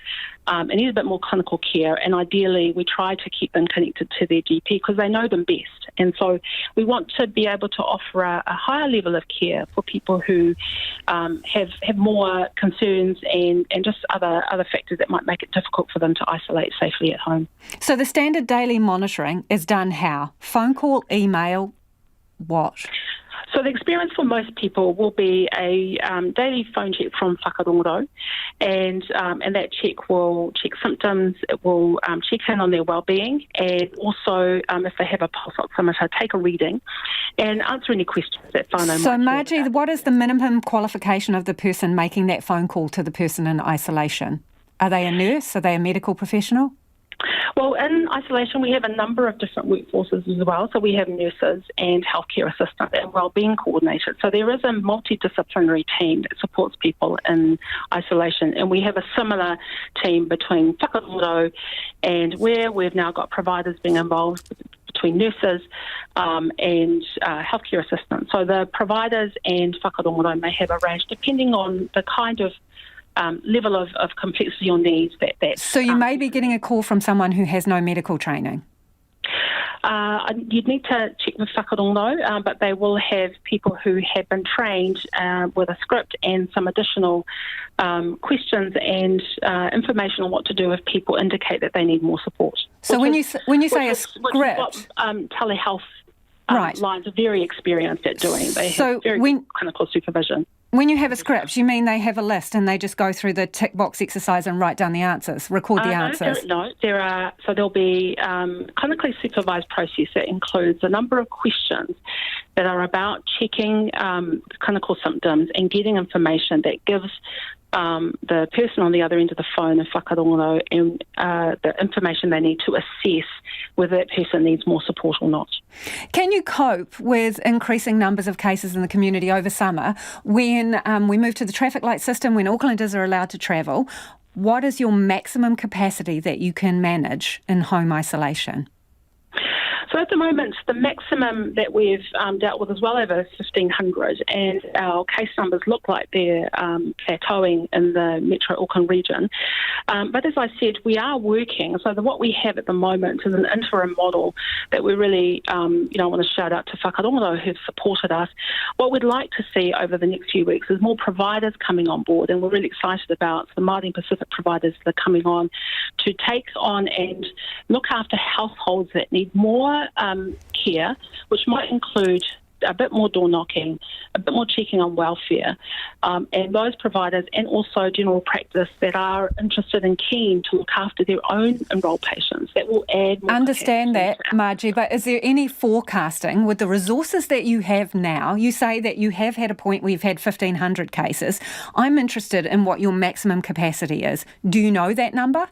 S1: and need a bit more clinical care, and ideally we try to keep them connected to their GP because they know them best. And so we want to be able to offer a higher level of care for people who have more concerns and just other factors that might make it difficult for them to isolate safely at home.
S13: So the standard daily monitoring is done how? Phone call, email, what?
S1: So the experience for most people will be a daily phone check from whakarongo, and that check will check symptoms, it will check in on their well-being, and also if they have a pulse oximeter, take a reading and answer any questions that whānau might have.
S13: So Margie, what is the minimum qualification of the person making that phone call to the person in isolation? Are they a nurse? Are they a medical professional?
S1: Well, in isolation, we have a number of different workforces as well. So we have nurses and healthcare assistants and wellbeing coordinators. So there is a multidisciplinary team that supports people in isolation. And we have a similar team between whakarongo and where we've now got providers being involved between nurses and healthcare assistants. So the providers and whakarongo may have a range depending on the kind of level of complexity or needs that.
S13: So you may be getting a call from someone who has no medical training?
S1: You'd need to check with whakarongo, but they will have people who have been trained with a script and some additional questions and information on what to do if people indicate that they need more support.
S13: So when you say a script...
S1: Which is what telehealth lines are very experienced at doing. They have very clinical supervision.
S13: When you have a script, you mean they have a list and they just go through the tick box exercise and write down the answers, record the answers?
S1: There'll be clinically supervised process that includes a number of questions that are about checking clinical symptoms and getting information that gives the person on the other end of the phone, and whakarongo, and the information they need to assess whether that person needs more support or not.
S13: Can you cope with increasing numbers of cases in the community over summer when we move to the traffic light system, when Aucklanders are allowed to travel? What is your maximum capacity that you can manage in home isolation?
S1: So at the moment, the maximum that we've dealt with is well over 1,500, and our case numbers look like they're plateauing in the Metro Auckland region. But as I said, we are working. So what we have at the moment is an interim model that we really, want to shout out to whakarongo who've supported us. What we'd like to see over the next few weeks is more providers coming on board, and we're really excited about the Māori and Pacific providers that are coming on to take on and look after households that need more care, which might include a bit more door knocking, a bit more checking on welfare, and those providers and also general practice that are interested and keen to look after their own enrolled patients. That will add more.
S13: Understand that, Margie, but is there any forecasting with the resources that you have now? You say that you have had a point where you've had 1,500 cases. I'm interested in what your maximum capacity is. Do you know that number?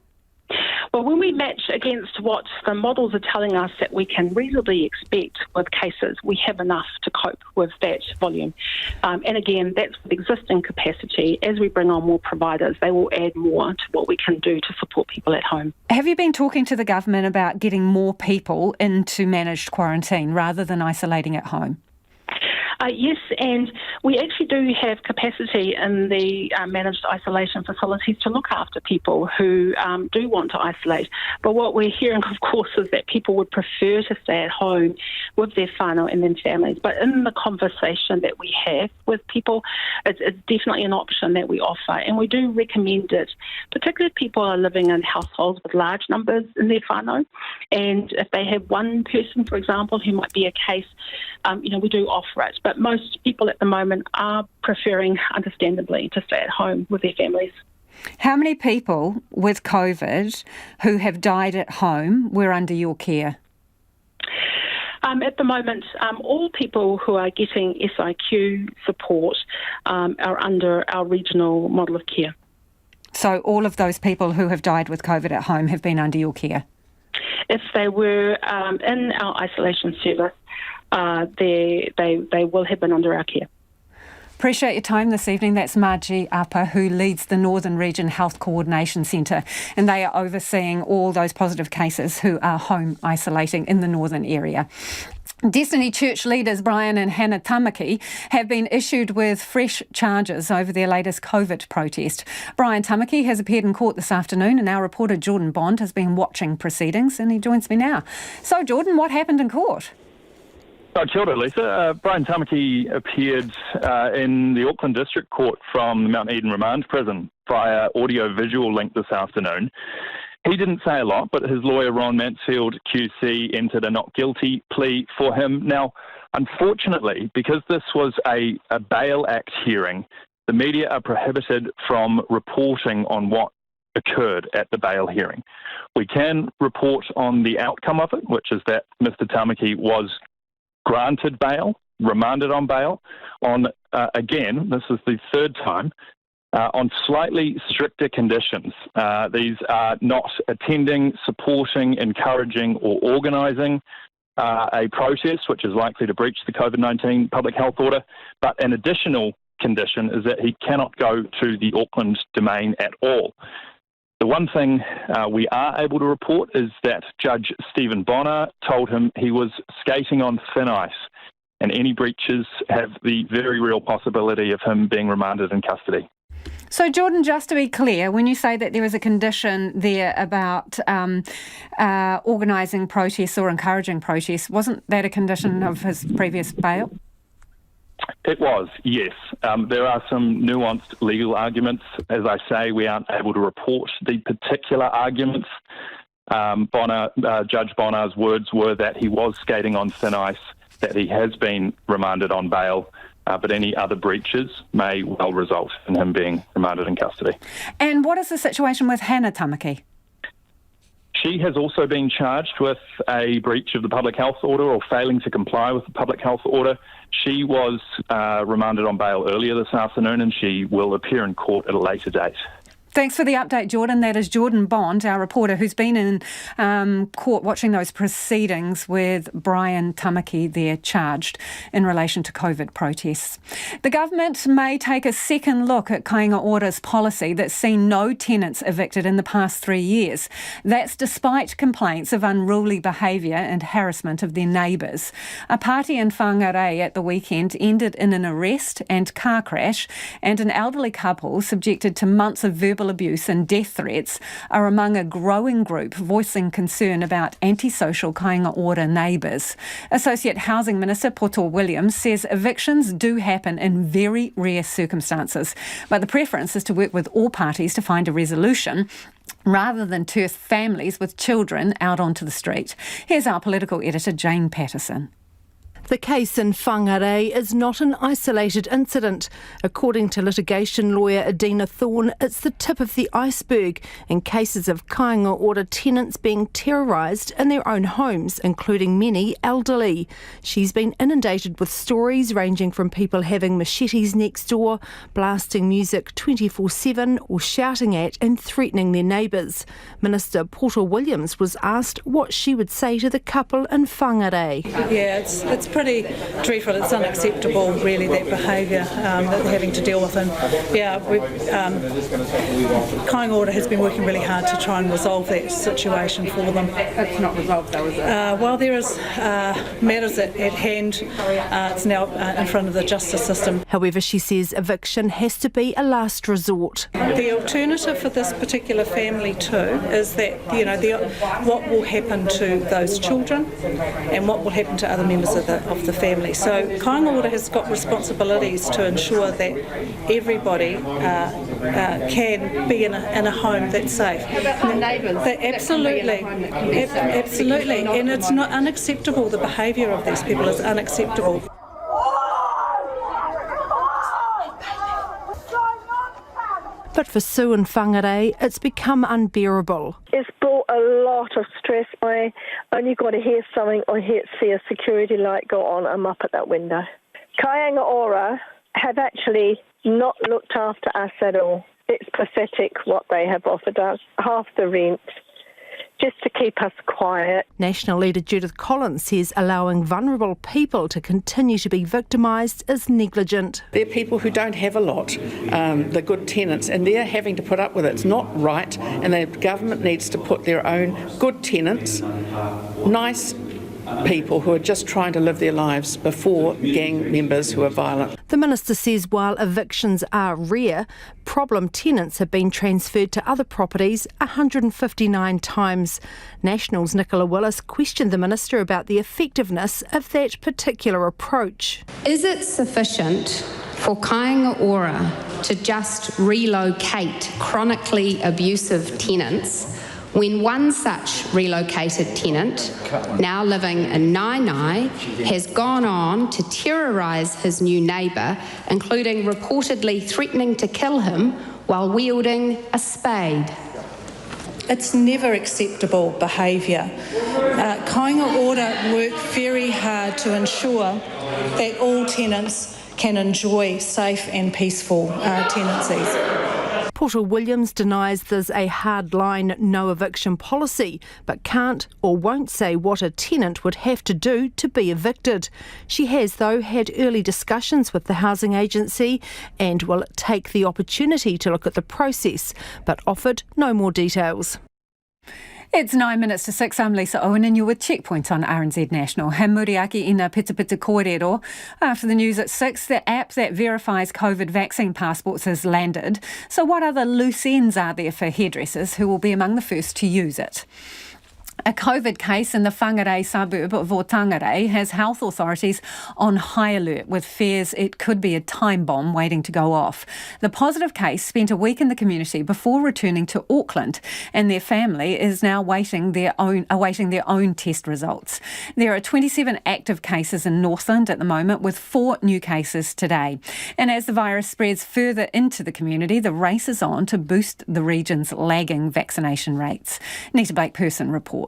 S1: Well, when we match against what the models are telling us that we can reasonably expect with cases, we have enough to cope with that volume. And again, that's with existing capacity. As we bring on more providers, they will add more to what we can do to support people at home.
S13: Have you been talking to the government about getting more people into managed quarantine rather than isolating at home?
S1: Yes, and we actually do have capacity in the managed isolation facilities to look after people who do want to isolate. But what we're hearing, of course, is that people would prefer to stay at home with their whānau and their families. But in the conversation that we have with people, it's definitely an option that we offer. And we do recommend it, particularly if people are living in households with large numbers in their whānau. And if they have one person, for example, who might be a case, we do offer it. But most people at the moment are preferring, understandably, to stay at home with their families.
S13: How many people with COVID who have died at home were under your care?
S1: At the moment, all people who are getting SIQ support are under our regional model of care.
S13: So all of those people who have died with COVID at home have been under your care?
S1: if they were in our isolation service, they will have been under our care.
S13: Appreciate your time this evening. That's Margie Upper, who leads the Northern Region Health Coordination Centre, and they are overseeing all those positive cases who are home isolating in the northern area. Destiny Church leaders Brian and Hannah Tamaki have been issued with fresh charges over their latest COVID protest. Brian Tamaki has appeared in court this afternoon, and our reporter Jordan Bond has been watching proceedings, and he joins me now. So, Jordan, what happened in court?
S4: Kia ora, Lisa. Brian Tamaki appeared in the Auckland District Court from the Mount Eden Remand Prison via audio-visual link this afternoon. He didn't say a lot, but his lawyer, Ron Mansfield, QC, entered a not guilty plea for him. Now, unfortunately, because this was a Bail Act hearing, the media are prohibited from reporting on what occurred at the bail hearing. We can report on the outcome of it, which is that Mr. Tamaki was granted bail, remanded on bail, on, again, this is the third time, on slightly stricter conditions. These are not attending, supporting, encouraging or organising a protest which is likely to breach the COVID-19 public health order, but an additional condition is that he cannot go to the Auckland domain at all. The one thing we are able to report is that Judge Stephen Bonner told him he was skating on thin ice, and any breaches have the very real possibility of him being remanded in custody.
S13: So, Jordan, just to be clear, when you say that there is a condition there about organising protests or encouraging protests, wasn't that a condition of his previous bail?
S4: It was, yes. There are some nuanced legal arguments. As I say, we aren't able to report the particular arguments. Judge Bonner's words were that he was skating on thin ice, that he has been remanded on bail, but any other breaches may well result in him being remanded in custody.
S13: And what is the situation with Hannah Tamaki?
S4: She has also been charged with a breach of the public health order or failing to comply with the public health order. She was remanded on bail earlier this afternoon, and she will appear in court at a later date.
S13: Thanks for the update, Jordan. That is Jordan Bond, our reporter, who's been in court watching those proceedings with Brian Tamaki there charged in relation to COVID protests. The government may take a second look at Kainga Ora's policy that's seen no tenants evicted in the past 3 years. That's despite complaints of unruly behaviour and harassment of their neighbours. A party in Whangarei at the weekend ended in an arrest and car crash, and an elderly couple subjected to months of verbal abuse and death threats are among a growing group voicing concern about antisocial Kainga Ora neighbours. Associate Housing Minister Poto Williams says evictions do happen in very rare circumstances, but the preference is to work with all parties to find a resolution rather than turf families with children out onto the street. Here's our political editor, Jane Patterson.
S22: The case in Whangarei is not an isolated incident. According to litigation lawyer Adina Thorne, it's the tip of the iceberg in cases of Kainga Ora tenants being terrorised in their own homes, including many elderly. She's been inundated with stories ranging from people having machetes next door, blasting music 24/7 or shouting at and threatening their neighbours. Minister Poto Williams was asked what she would say to the couple in Whangarei.
S23: Yeah, it's pretty dreadful. It's unacceptable, really, that behaviour that they're having to deal with. And yeah, Kainga Ora has been working really hard to try and resolve that situation for them.
S13: It's not resolved though, is it?
S23: Well, there is matters at hand. It's now in front of the justice system.
S22: However, she says eviction has to be a last resort.
S23: The alternative for this particular family too is that, what will happen to those children and what will happen to other members of the family. So Kainga Ora has got responsibilities to ensure that everybody can be in a home that's safe.
S13: The neighbours.
S23: Absolutely, and it's not unacceptable. The behaviour of these people is unacceptable.
S22: But for Sue and Whangarei, it's become unbearable.
S24: It's brought a lot of stress. I only got to hear something or see a security light go on, I'm up at that window. Kainga Ora have actually not looked after us at all. It's pathetic what they have offered us. Half the rent, just to keep us quiet.
S22: National leader Judith Collins says allowing vulnerable people to continue to be victimised is negligent.
S5: They're people who don't have a lot, the good tenants, and they're having to put up with it. It's not right, and the government needs to put their own good tenants, nice people who are just trying to live their lives before gang members who are violent.
S22: The minister says while evictions are rare, problem tenants have been transferred to other properties 159 times. National's Nicola Willis questioned the minister about the effectiveness of that particular approach.
S6: Is it sufficient for Kainga Ora to just relocate chronically abusive tenants when one such relocated tenant, now living in Nainai, has gone on to terrorise his new neighbour, including reportedly threatening to kill him while wielding a spade?
S23: It's never acceptable behaviour. Kainga Ora work very hard to ensure that all tenants can enjoy safe and peaceful tenancies.
S22: Porter Williams denies there's a hard-line no eviction policy, but can't or won't say what a tenant would have to do to be evicted. She has, though, had early discussions with the housing agency and will take the opportunity to look at the process, but offered no more details.
S13: It's 9 minutes to 6. I'm Lisa Owen and you're with Checkpoint on RNZ National. He muriaki ina pita pita kōrero. After the news at 6, the app that verifies COVID vaccine passports has landed. So what other loose ends are there for hairdressers who will be among the first to use it? A COVID case in the Whangarei suburb of Otangarei has health authorities on high alert with fears it could be a time bomb waiting to go off. The positive case spent a week in the community before returning to Auckland, and their family is now awaiting their own test results. There are 27 active cases in Northland at the moment, with 4 new cases today. And as the virus spreads further into the community, the race is on to boost the region's lagging vaccination rates. Nita Blake-Person reports.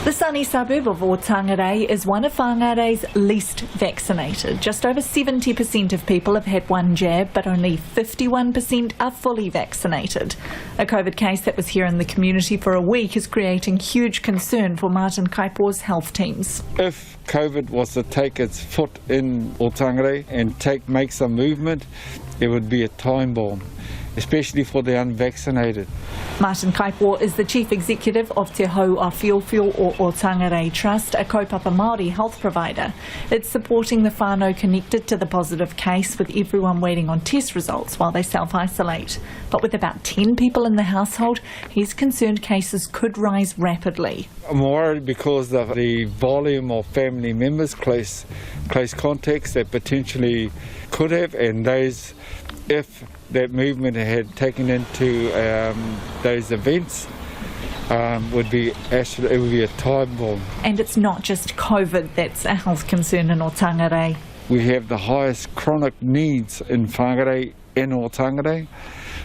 S7: The sunny suburb of Otangarei is one of Whangarei's least vaccinated. Just over 70% of people have had one jab, but only 51% are fully vaccinated. A COVID case that was here in the community for a week is creating huge concern for Martin Kaipo's health teams.
S9: If COVID was to take its foot in Otangarei and make some movement, it would be a time bomb, especially for the unvaccinated.
S7: Martin Kaipo is the Chief Executive of Te Hau a Whiowhio o Otangarei Trust, a kaupapa Māori health provider. It's supporting the whānau connected to the positive case, with everyone waiting on test results while they self-isolate. But with about 10 people in the household, he's concerned cases could rise rapidly.
S9: I'm worried because of the volume of family members, close contacts that potentially could have, and those, if that movement had taken into those events, would be a time bomb.
S7: And it's not just COVID that's a health concern in Otangarei.
S9: We have the highest chronic needs in Whangarei and Otangarei.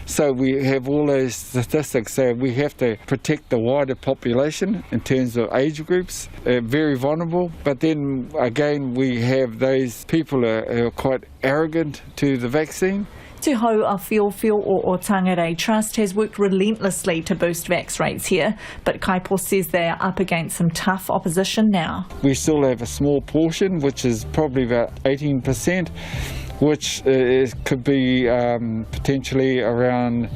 S9: So we have all those statistics, so we have to protect the wider population in terms of age groups, very vulnerable. But then again, we have those people who are quite arrogant to the vaccine.
S7: Te Hau a Whiowhio o Otangarei Trust has worked relentlessly to boost vax rates here, but Kaipo says they are up against some tough opposition now.
S9: We still have a small portion, which is probably about 18%, which could be potentially around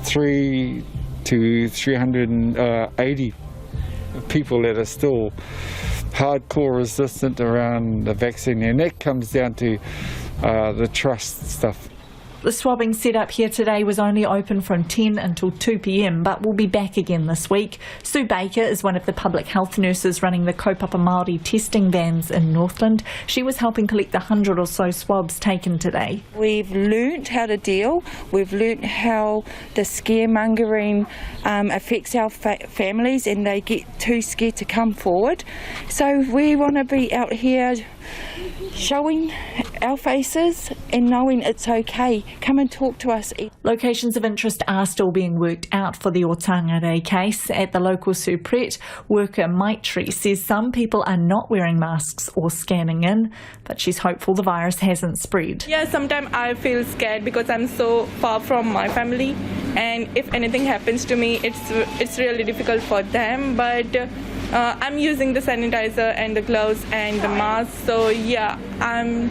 S9: 3 to 380 people that are still hardcore resistant around the vaccine, and that comes down to the trust stuff.
S7: The swabbing setup here today was only open from 10 until 2 p.m, but will be back again this week. Sue Baker is one of the public health nurses running the kaupapa Māori testing vans in Northland. She was helping collect the 100 or so swabs taken today.
S10: We've learnt how to deal. We've learnt how the scaremongering affects our families, and they get too scared to come forward. So we want to be out here showing our faces and knowing it's okay. Come and talk to us.
S7: Locations of interest are still being worked out for the Otangare case. At the local Supret, worker Maitri says some people are not wearing masks or scanning in, but she's hopeful the virus hasn't spread.
S8: Yeah, sometimes I feel scared because I'm so far from my family, and if anything happens to me, it's really difficult for them, but I'm using the sanitizer and the gloves and the mask, so yeah, I'm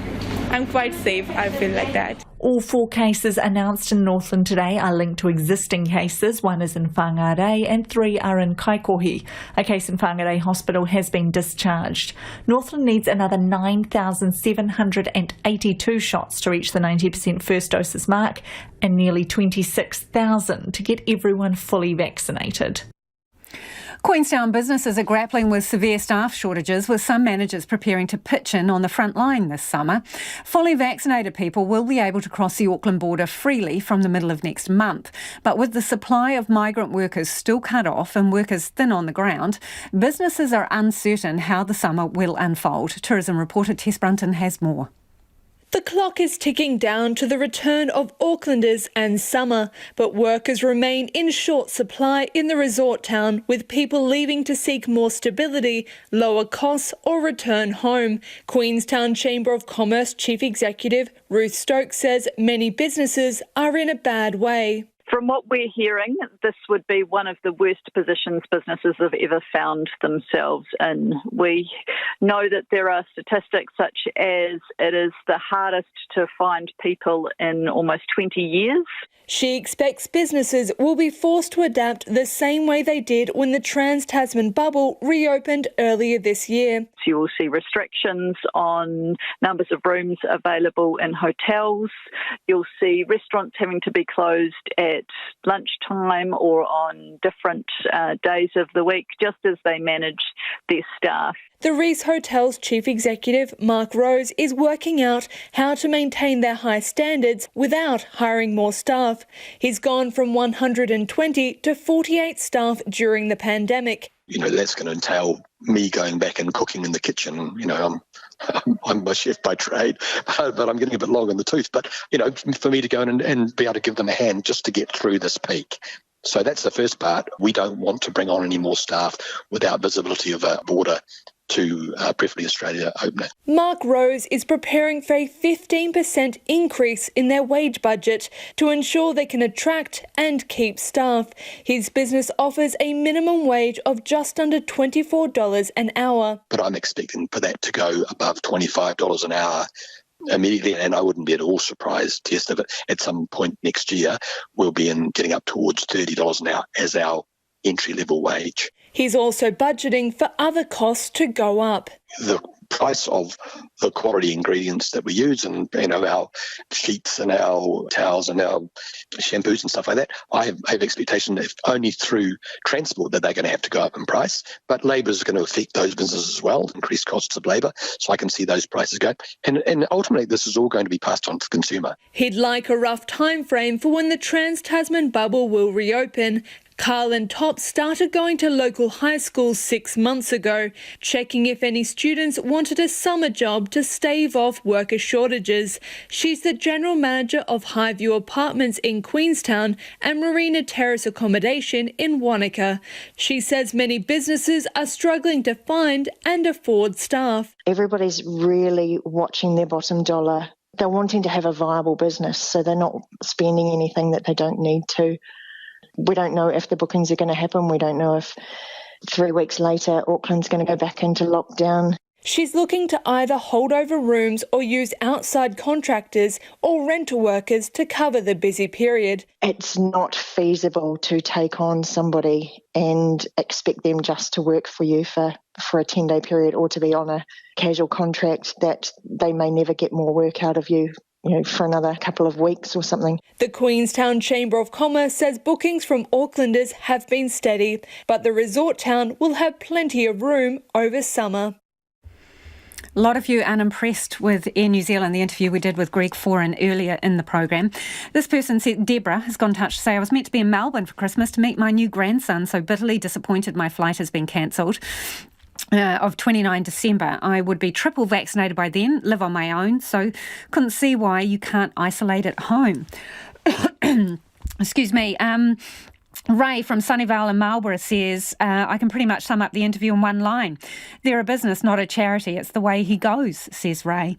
S8: quite safe. I feel like that.
S7: All 4 cases announced in Northland today are linked to existing cases. 1 is in Whangarei and 3 are in Kaikohi. A case in Whangarei Hospital has been discharged. Northland needs another 9,782 shots to reach the 90% first doses mark and nearly 26,000 to get everyone fully vaccinated.
S13: Queenstown businesses are grappling with severe staff shortages, with some managers preparing to pitch in on the front line this summer. Fully vaccinated people will be able to cross the Auckland border freely from the middle of next month. But with the supply of migrant workers still cut off and workers thin on the ground, businesses are uncertain how the summer will unfold. Tourism reporter Tess Brunton has more.
S11: The clock is ticking down to the return of Aucklanders and summer, but workers remain in short supply in the resort town, with people leaving to seek more stability, lower costs or return home. Queenstown Chamber of Commerce Chief Executive Ruth Stokes says many businesses are in a bad way.
S12: From what we're hearing, this would be one of the worst positions businesses have ever found themselves in. We know that there are statistics such as it is the hardest to find people in almost 20 years.
S11: She expects businesses will be forced to adapt the same way they did when the Trans-Tasman bubble reopened earlier this year.
S12: You will see restrictions on numbers of rooms available in hotels. You'll see restaurants having to be closed at lunchtime or on different days of the week, just as they manage their staff.
S11: The Reese Hotel's chief executive, Mark Rose, is working out how to maintain their high standards without hiring more staff. He's gone from 120 to 48 staff during the pandemic.
S14: That's going to entail me going back and cooking in the kitchen. I'm a chef by trade, but I'm getting a bit long in the tooth. But, for me to go in and be able to give them a hand just to get through this peak. So that's the first part. We don't want to bring on any more staff without visibility of a border to preferably Australia opening.
S11: Mark Rose is preparing for a 15% increase in their wage budget to ensure they can attract and keep staff. His business offers a minimum wage of just under $24 an hour.
S14: But I'm expecting for that to go above $25 an hour immediately, and I wouldn't be at all surprised, Tess, if at some point next year we'll be getting up towards $30 an hour as our entry-level wage.
S11: He's also budgeting for other costs to go up.
S14: The price of the quality ingredients that we use and our sheets and our towels and our shampoos and stuff like that, I have expectation that if only through transport that they're going to have to go up in price, but labour is going to affect those businesses as well, increased costs of labour, so I can see those prices go. And ultimately this is all going to be passed on to the consumer.
S11: He'd like a rough time frame for when the Trans-Tasman bubble will reopen. Carl and Top started going to local high schools 6 months ago, checking if any students wanted a summer job to stave off worker shortages. She's the general manager of Highview Apartments in Queenstown and Marina Terrace Accommodation in Wanaka. She says many businesses are struggling to find and afford staff.
S25: Everybody's really watching their bottom dollar. They're wanting to have a viable business, so they're not spending anything that they don't need to. We don't know if the bookings are going to happen. We don't know if 3 weeks later Auckland's going to go back into lockdown.
S11: She's looking to either hold over rooms or use outside contractors or rental workers to cover the busy period.
S25: It's not feasible to take on somebody and expect them just to work for you for a 10-day period or to be on a casual contract that they may never get more work out of you. For another couple of weeks or something.
S11: The Queenstown Chamber of Commerce says bookings from Aucklanders have been steady, but the resort town will have plenty of room over summer.
S13: A lot of you unimpressed with Air New Zealand, the interview we did with Greg Foran earlier in the programme. This person said, Deborah has got in touch to say, I was meant to be in Melbourne for Christmas to meet my new grandson, so bitterly disappointed my flight has been cancelled. of 29 December. I would be triple vaccinated by then, live on my own, so couldn't see why you can't isolate at home. Excuse me. Ray from Sunnyvale in Marlborough says, I can pretty much sum up the interview in one line. They're a business, not a charity. It's the way he goes, says Ray.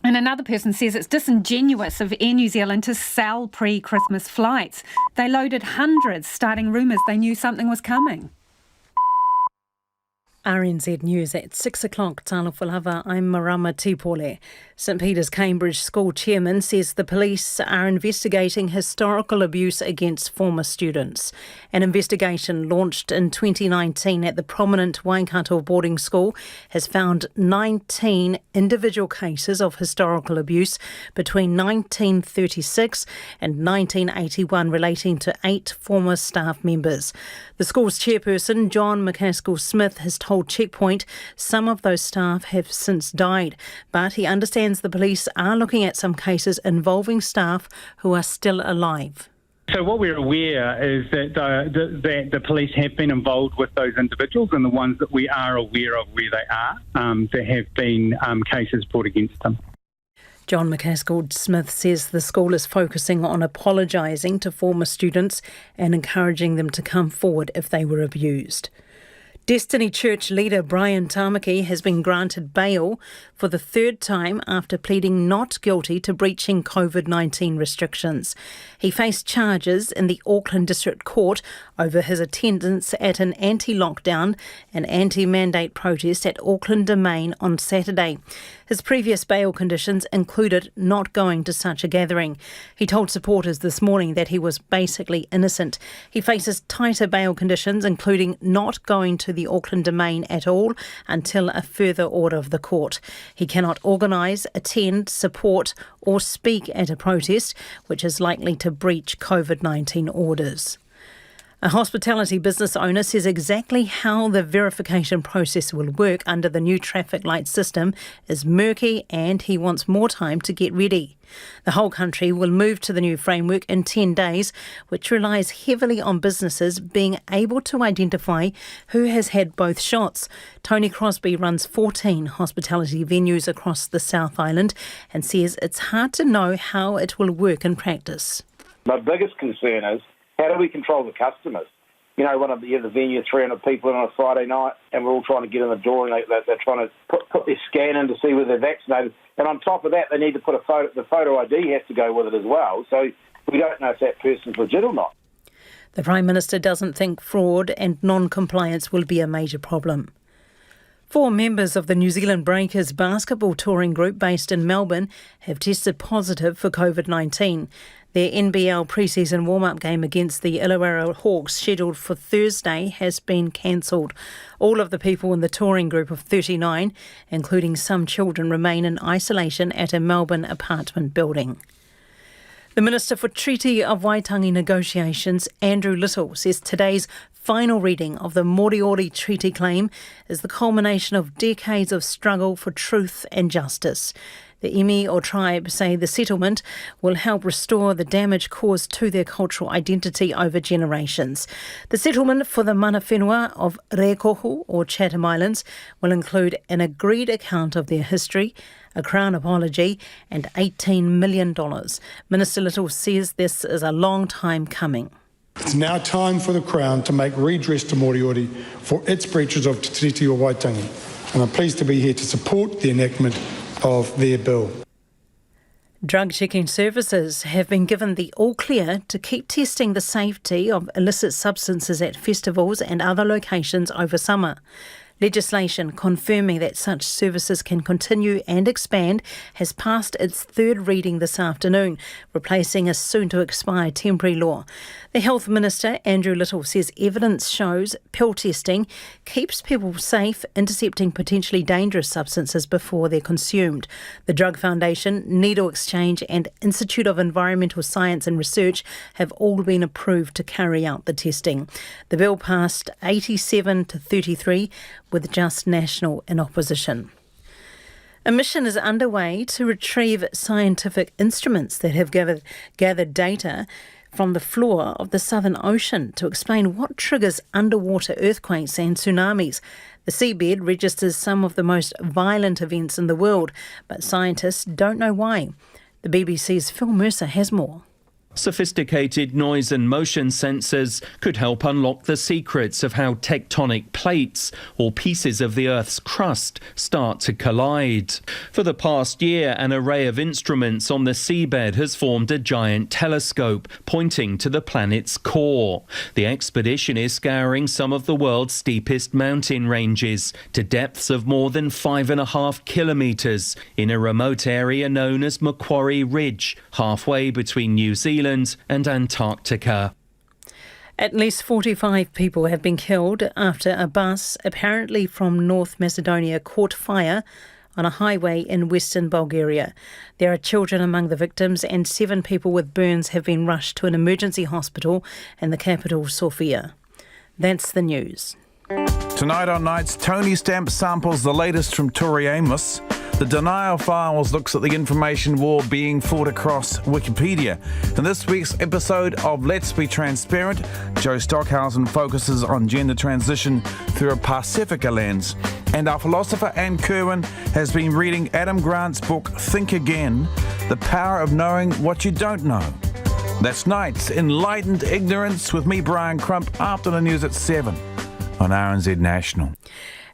S13: And another person says it's disingenuous of Air New Zealand to sell pre-Christmas flights. They loaded hundreds, starting rumours they knew something was coming.
S2: RNZ News at 6 o'clock. Tālo Whalava, I'm Marama Tipole. St Peter's Cambridge School chairman says the police are investigating historical abuse against former students. An investigation launched in 2019 at the prominent Waikato boarding school has found 19 individual cases of historical abuse between 1936 and 1981 relating to 8 former staff members. The school's chairperson, John McCaskill-Smith, has told Checkpoint some of those staff have since died, but he understands the police are looking at some cases involving staff who are still alive.
S3: So what we're aware is that the police have been involved with those individuals, and the ones that we are aware of where they are, there have been cases brought against them.
S2: John McCaskill-Smith says the school is focusing on apologising to former students and encouraging them to come forward if they were abused. Destiny Church leader Brian Tamaki has been granted bail for the third time after pleading not guilty to breaching COVID-19 restrictions. He faced charges in the Auckland District Court over his attendance at an anti-lockdown and anti-mandate protest at Auckland Domain on Saturday. His previous bail conditions included not going to such a gathering. He told supporters this morning that he was basically innocent. He faces tighter bail conditions, including not going to the Auckland Domain at all until a further order of the court. He cannot organise, attend, support or speak at a protest, which is likely to breach COVID-19 orders. A hospitality business owner says exactly how the verification process will work under the new traffic light system is murky, and he wants more time to get ready. The whole country will move to the new framework in 10 days, which relies heavily on businesses being able to identify who has had both shots. Tony Crosby runs 14 hospitality venues across the South Island and says it's hard to know how it will work in practice.
S15: My biggest concern is, how do we control the customers? You know, when you have the venue, 300 people in on a Friday night, and we're all trying to get in the door, and they're trying to put their scan in to see whether they're vaccinated. And on top of that, they need to put the photo ID has to go with it as well. So we don't know if that person's legit or not.
S2: The Prime Minister doesn't think fraud and non-compliance will be a major problem. 4 members of the New Zealand Breakers basketball touring group based in Melbourne have tested positive for COVID-19. Their NBL pre-season warm-up game against the Illawarra Hawks, scheduled for Thursday, has been cancelled. All of the people in the touring group of 39, including some children, remain in isolation at a Melbourne apartment building. The Minister for Treaty of Waitangi negotiations, Andrew Little, says today's final reading of the Moriori Treaty claim is the culmination of decades of struggle for truth and justice. The Imi or tribe say the settlement will help restore the damage caused to their cultural identity over generations. The settlement for the mana whenua of Rekohu or Chatham Islands will include an agreed account of their history, a Crown apology and $18 million. Minister Little says this is a long time coming.
S16: It's now time for the Crown to make redress to Moriori for its breaches of Te Tiriti o Waitangi, and I'm pleased to be here to support the enactment of their bill.
S2: Drug checking services have been given the all-clear to keep testing the safety of illicit substances at festivals and other locations over summer. Legislation confirming that such services can continue and expand has passed its third reading this afternoon, replacing a soon-to-expire temporary law. The Health Minister, Andrew Little, says evidence shows pill testing keeps people safe, intercepting potentially dangerous substances before they're consumed. The Drug Foundation, Needle Exchange and Institute of Environmental Science and Research have all been approved to carry out the testing. The bill passed 87 to 33, with Just National in opposition. A mission is underway to retrieve scientific instruments that have gathered data from the floor of the Southern Ocean to explain what triggers underwater earthquakes and tsunamis. The seabed registers some of the most violent events in the world, but scientists don't know why. The BBC's Phil Mercer has more.
S17: Sophisticated noise and motion sensors could help unlock the secrets of how tectonic plates or pieces of the Earth's crust start to collide. For the past year, an array of instruments on the seabed has formed a giant telescope pointing to the planet's core. The expedition is scouring some of the world's steepest mountain ranges to depths of more than 5.5 kilometres in a remote area known as Macquarie Ridge, halfway between New Zealand and Antarctica.
S2: At least 45 people have been killed after a bus, apparently from North Macedonia, caught fire on a highway in western Bulgaria. There are children among the victims and 7 people with burns have been rushed to an emergency hospital in the capital, Sofia. That's the news.
S18: Tonight on Nights, Tony Stamp samples the latest from Tori Amos. The Denial Files looks at the information war being fought across Wikipedia. In this week's episode of Let's Be Transparent, Joe Stockhausen focuses on gender transition through a Pasifika lens. And our philosopher Anne Kerwin has been reading Adam Grant's book Think Again, The Power of Knowing What You Don't Know. That's Nights, Enlightened Ignorance with me, Brian Crump, after the news at 7 on RNZ National.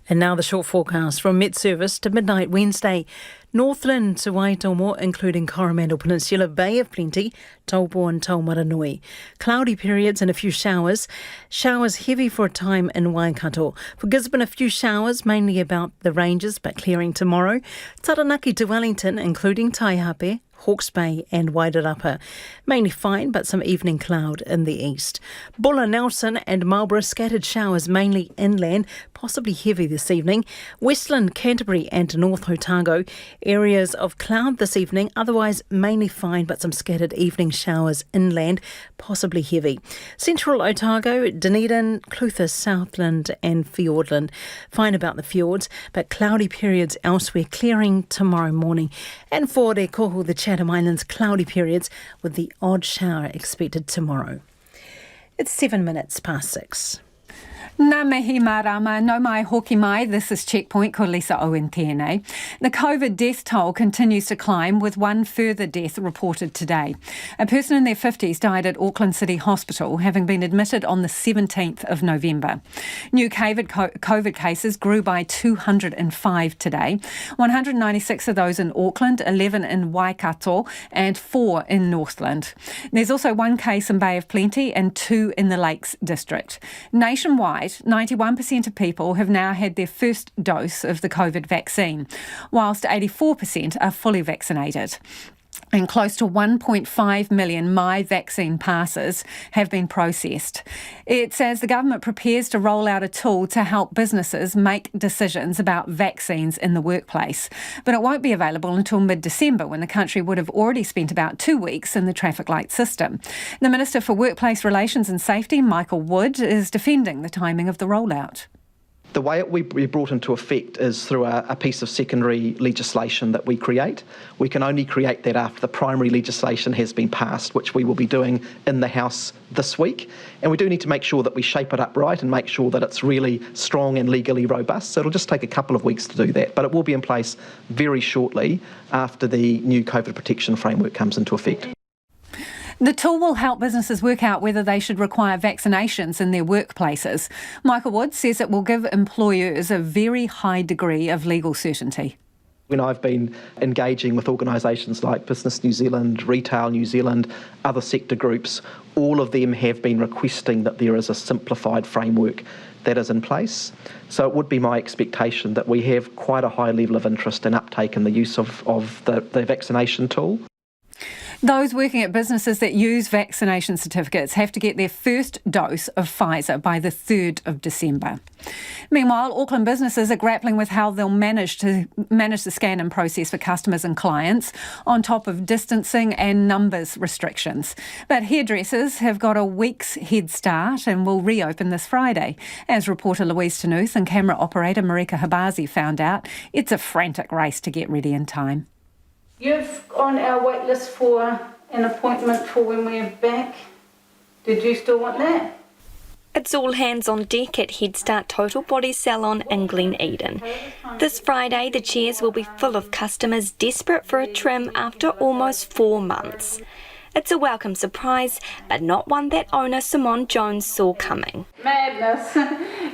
S2: And now the short forecast from Met Service to midnight Wednesday. Northland to Waitomo, including Coromandel Peninsula, Bay of Plenty, Taupo and Taumaranui. Cloudy periods and a few showers. Showers heavy for a time in Waikato. For Gisborne, a few showers, mainly about the ranges, but clearing tomorrow. Taranaki to Wellington, including Taihape, Hawke's Bay and Wairarapa. Mainly fine, but some evening cloud in the east. Bulla, Nelson and Marlborough, scattered showers mainly inland, possibly heavy this evening. Westland, Canterbury and North Otago, areas of cloud this evening, otherwise mainly fine, but some scattered evening showers inland, possibly heavy. Central Otago, Dunedin, Clutha, Southland and Fiordland. Fine about the fjords, but cloudy periods elsewhere, clearing tomorrow morning. And for Re Kohu, the Chatham Islands, cloudy periods with the odd shower expected tomorrow. It's 7 minutes past 6.
S13: Nā mihi marama, no mai hoki mai. This is Checkpoint, ko Lisa Owen tēnei. The COVID death toll continues to climb, with one further death reported today. A person in their 50s died at Auckland City Hospital, having been admitted on the 17th of November. New COVID cases grew by 205 today. 196 of those in Auckland, 11 in Waikato and 4 in Northland. There's also 1 case in Bay of Plenty and 2 in the Lakes District. Nationwide, 91% of people have now had their first dose of the COVID vaccine, whilst 84% are fully vaccinated. And close to 1.5 million My Vaccine passes have been processed. It's as the government prepares to roll out a tool to help businesses make decisions about vaccines in the workplace. But it won't be available until mid-December, when the country would have already spent about 2 weeks in the traffic light system. The Minister for Workplace Relations and Safety, Michael Wood, is defending the timing of the rollout.
S19: The way it will be brought into effect is through a piece of secondary legislation that we create. We can only create that after the primary legislation has been passed, which we will be doing in the House this week. And we do need to make sure that we shape it up right and make sure that it's really strong and legally robust. So it'll just take a couple of weeks to do that. But it will be in place very shortly after the new COVID protection framework comes into effect.
S13: The tool will help businesses work out whether they should require vaccinations in their workplaces. Michael Wood says it will give employers a very high degree of legal certainty.
S19: When I've been engaging with organisations like Business New Zealand, Retail New Zealand, other sector groups, all of them have been requesting that there is a simplified framework that is in place. So it would be my expectation that we have quite a high level of interest and uptake in the use of the vaccination tool.
S13: Those working at businesses that use vaccination certificates have to get their first dose of Pfizer by the 3rd of December. Meanwhile, Auckland businesses are grappling with how they'll manage the scan and process for customers and clients, on top of distancing and numbers restrictions. But hairdressers have got a week's head start and will reopen this Friday. As reporter Louise Tanuth and camera operator Marika Habazi found out, it's a frantic race to get ready in time.
S20: You've on our wait list for an appointment for when we're back
S1: Did you still want that?
S4: It's all hands on deck at Head Start Total Body Salon in Glen Eden. This Friday, the chairs will be full of customers desperate for a trim after almost 4 months. It's a welcome surprise, but not one that owner Simone Jones saw coming.
S1: Madness.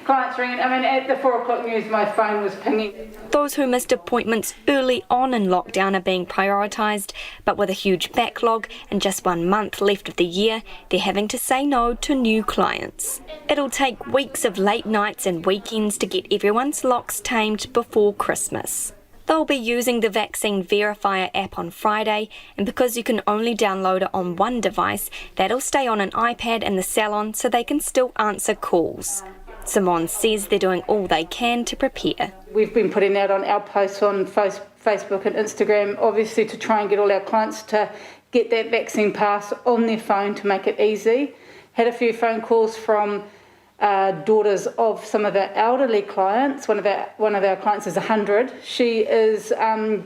S1: Clients ringing. At the 4 o'clock news, my phone was pinging.
S4: Those who missed appointments early on in lockdown are being prioritised, but with a huge backlog and just 1 month left of the year, they're having to say no to new clients. It'll take weeks of late nights and weekends to get everyone's locks tamed before Christmas. They'll be using the Vaccine Verifier app on Friday, and because you can only download it on one device, that'll stay on an iPad in the salon so they can still answer calls. Simone says they're doing all they can to prepare.
S1: We've been putting out on our posts on Facebook and Instagram, obviously to try and get all our clients to get that vaccine pass on their phone to make it easy. Had a few phone calls from daughters of some of our elderly clients. One of our clients is 100. She is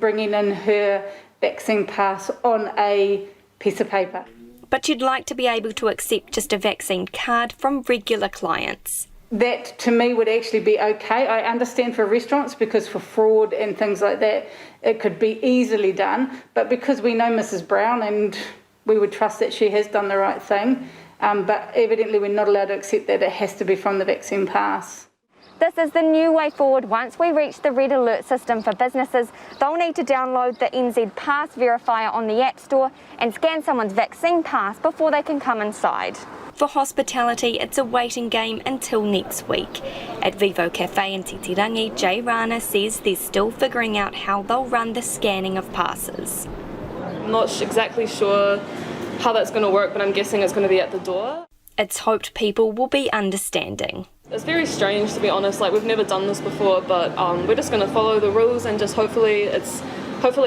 S1: bringing in her vaccine pass on a piece of paper.
S4: But you'd like to be able to accept just a vaccine card from regular clients.
S1: That to me would actually be okay. I understand for restaurants because for fraud and things like that it could be easily done, but because we know Mrs. Brown and we would trust that she has done the right thing, but evidently we're not allowed to accept that. It has to be from the vaccine pass.
S20: This is the new way forward. Once we reach the red alert system for businesses, they'll need to download the NZ Pass Verifier on the App Store and scan someone's vaccine pass before they can come inside.
S4: For hospitality, it's a waiting game until next week. At Vivo Cafe in Titirangi, Jay Rana says they're still figuring out how they'll run the scanning of passes.
S21: I'm not exactly sure how that's going to work, but I'm guessing it's going to be at the door.
S4: It's hoped people will be understanding.
S21: It's very strange, to be honest. We've never done this before, but we're just going to follow the rules and just hopefully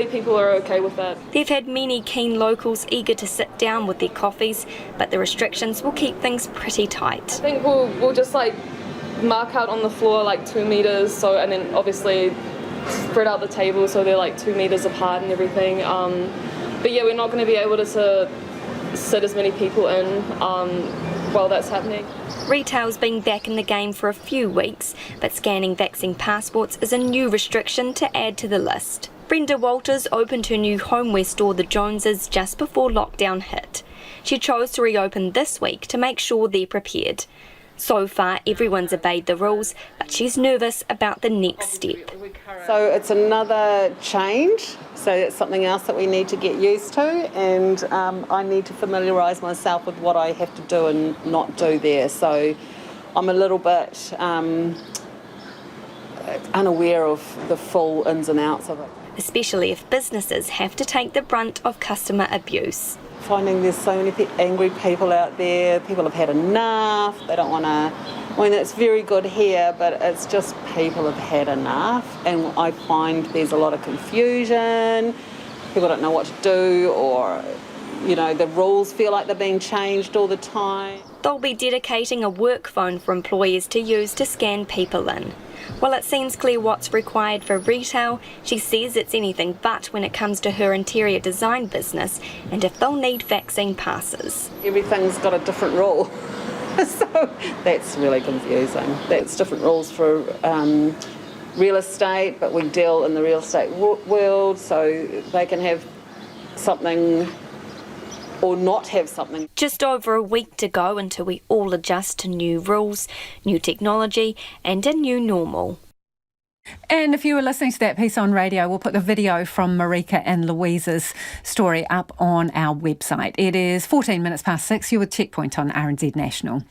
S21: people are okay with that.
S4: They've had many keen locals eager to sit down with their coffees, but the restrictions will keep things pretty tight.
S21: I think we'll just mark out on the floor 2 metres, and then obviously spread out the table so they're 2 metres apart and everything. But yeah, we're not going to be able to sit as many people in while that's happening.
S4: Retail's been back in the game for a few weeks, but scanning vaccine passports is a new restriction to add to the list. Brenda Walters opened her new homeware store, The Joneses, just before lockdown hit. She chose to reopen this week to make sure they're prepared. So far, everyone's obeyed the rules, but she's nervous about the next step.
S24: So it's another change, so it's something else that we need to get used to, and I need to familiarise myself with what I have to do and not do there. So I'm a little bit unaware of the full ins and outs of it.
S4: Especially if businesses have to take the brunt of customer abuse.
S24: Finding there's so many angry people out there. People have had enough. They don't want to. It's very good here, but it's just people have had enough. And I find there's a lot of confusion. People don't know what to do, or, the rules feel like they're being changed all the time.
S4: They'll be dedicating a work phone for employees to use to scan people in. While it seems clear what's required for retail, she says it's anything but when it comes to her interior design business and if they'll need vaccine passes.
S24: Everything's got a different rule, so that's really confusing. That's different rules for real estate, but we deal in the real estate world, so they can have something or not have something.
S4: Just over a week to go until we all adjust to new rules, new technology and a new normal.
S13: And if you were listening to that piece on radio, we'll put the video from Marika and Louise's story up on our website. It is 14 minutes past 6. You're with Checkpoint on RNZ National.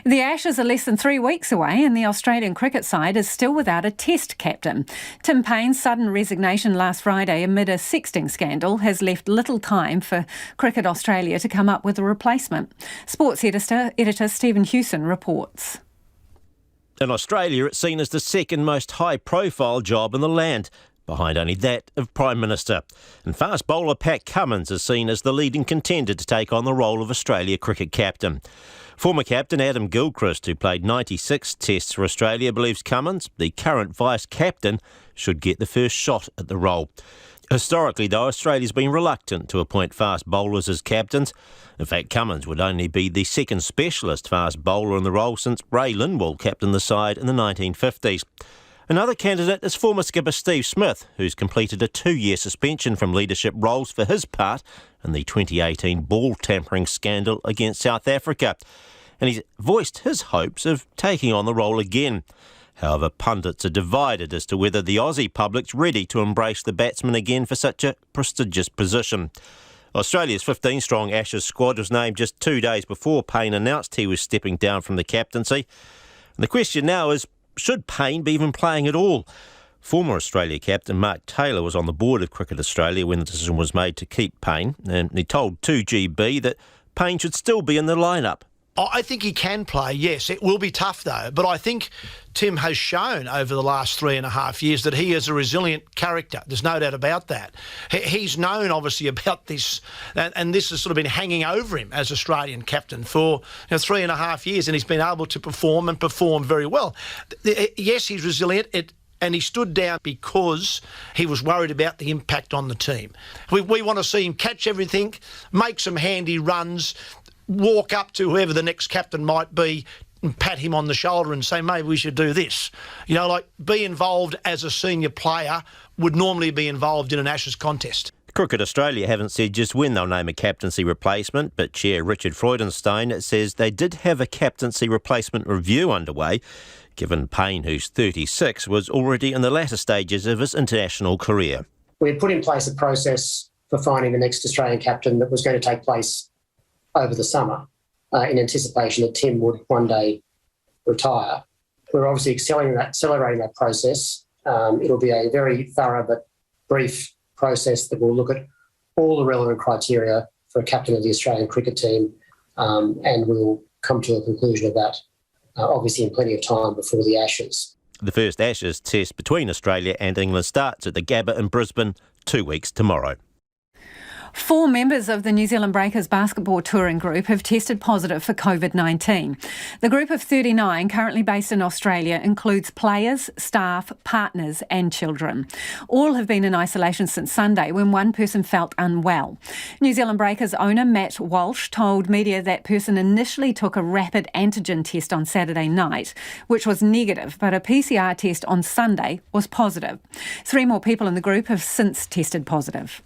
S13: The Ashes are less than 3 weeks away and the Australian cricket side is still without a test captain. Tim Paine's sudden resignation last Friday amid a sexting scandal has left little time for Cricket Australia to come up with a replacement. Sports editor Stephen Hewson reports.
S26: In Australia, it's seen as the second most high-profile job in the land, behind only that of Prime Minister. And fast bowler Pat Cummins is seen as the leading contender to take on the role of Australia cricket captain. Former captain Adam Gilchrist, who played 96 tests for Australia, believes Cummins, the current vice-captain, should get the first shot at the role. Historically, though, Australia's been reluctant to appoint fast bowlers as captains. In fact, Cummins would only be the second specialist fast bowler in the role since Ray Lindwall captained the side in the 1950s. Another candidate is former skipper Steve Smith, who's completed a 2-year suspension from leadership roles for his part in the 2018 ball tampering scandal against South Africa. And he's voiced his hopes of taking on the role again. However, pundits are divided as to whether the Aussie public's ready to embrace the batsman again for such a prestigious position. Australia's 15-strong Ashes squad was named just 2 days before Payne announced he was stepping down from the captaincy. And the question now is, should Payne be even playing at all? Former Australia captain Mark Taylor was on the board of Cricket Australia when the decision was made to keep Payne, and he told 2GB that Payne should still be in the lineup.
S5: I think he can play, yes. It will be tough, though. But I think Tim has shown over the last 3.5 years that he is a resilient character. There's no doubt about that. He's known, obviously, about this, and this has sort of been hanging over him as Australian captain for 3.5 years, and he's been able to perform and perform very well. Yes, he's resilient. And he stood down because he was worried about the impact on the team. We want to see him catch everything, make some handy runs, walk up to whoever the next captain might be and pat him on the shoulder and say, maybe we should do this. Be involved as a senior player would normally be involved in an Ashes contest.
S26: Cricket Australia haven't said just when they'll name a captaincy replacement, but Chair Richard Freudenstein says they did have a captaincy replacement review underway, given Payne, who's 36, was already in the latter stages of his international career.
S6: We had put in place a process for finding the next Australian captain that was going to take place over the summer in anticipation that Tim would one day retire. We're obviously accelerating that process. It'll be a very thorough but brief process that will look at all the relevant criteria for a captain of the Australian cricket team, and we'll come to a conclusion of that, obviously in plenty of time before the Ashes.
S26: The first Ashes test between Australia and England starts at the Gabba in Brisbane 2 weeks tomorrow.
S13: 4 members of the New Zealand Breakers basketball touring group have tested positive for COVID-19. The group of 39, currently based in Australia, includes players, staff, partners and children. All have been in isolation since Sunday when one person felt unwell. New Zealand Breakers owner Matt Walsh told media that person initially took a rapid antigen test on Saturday night, which was negative, but a PCR test on Sunday was positive. 3 more people in the group have since tested positive.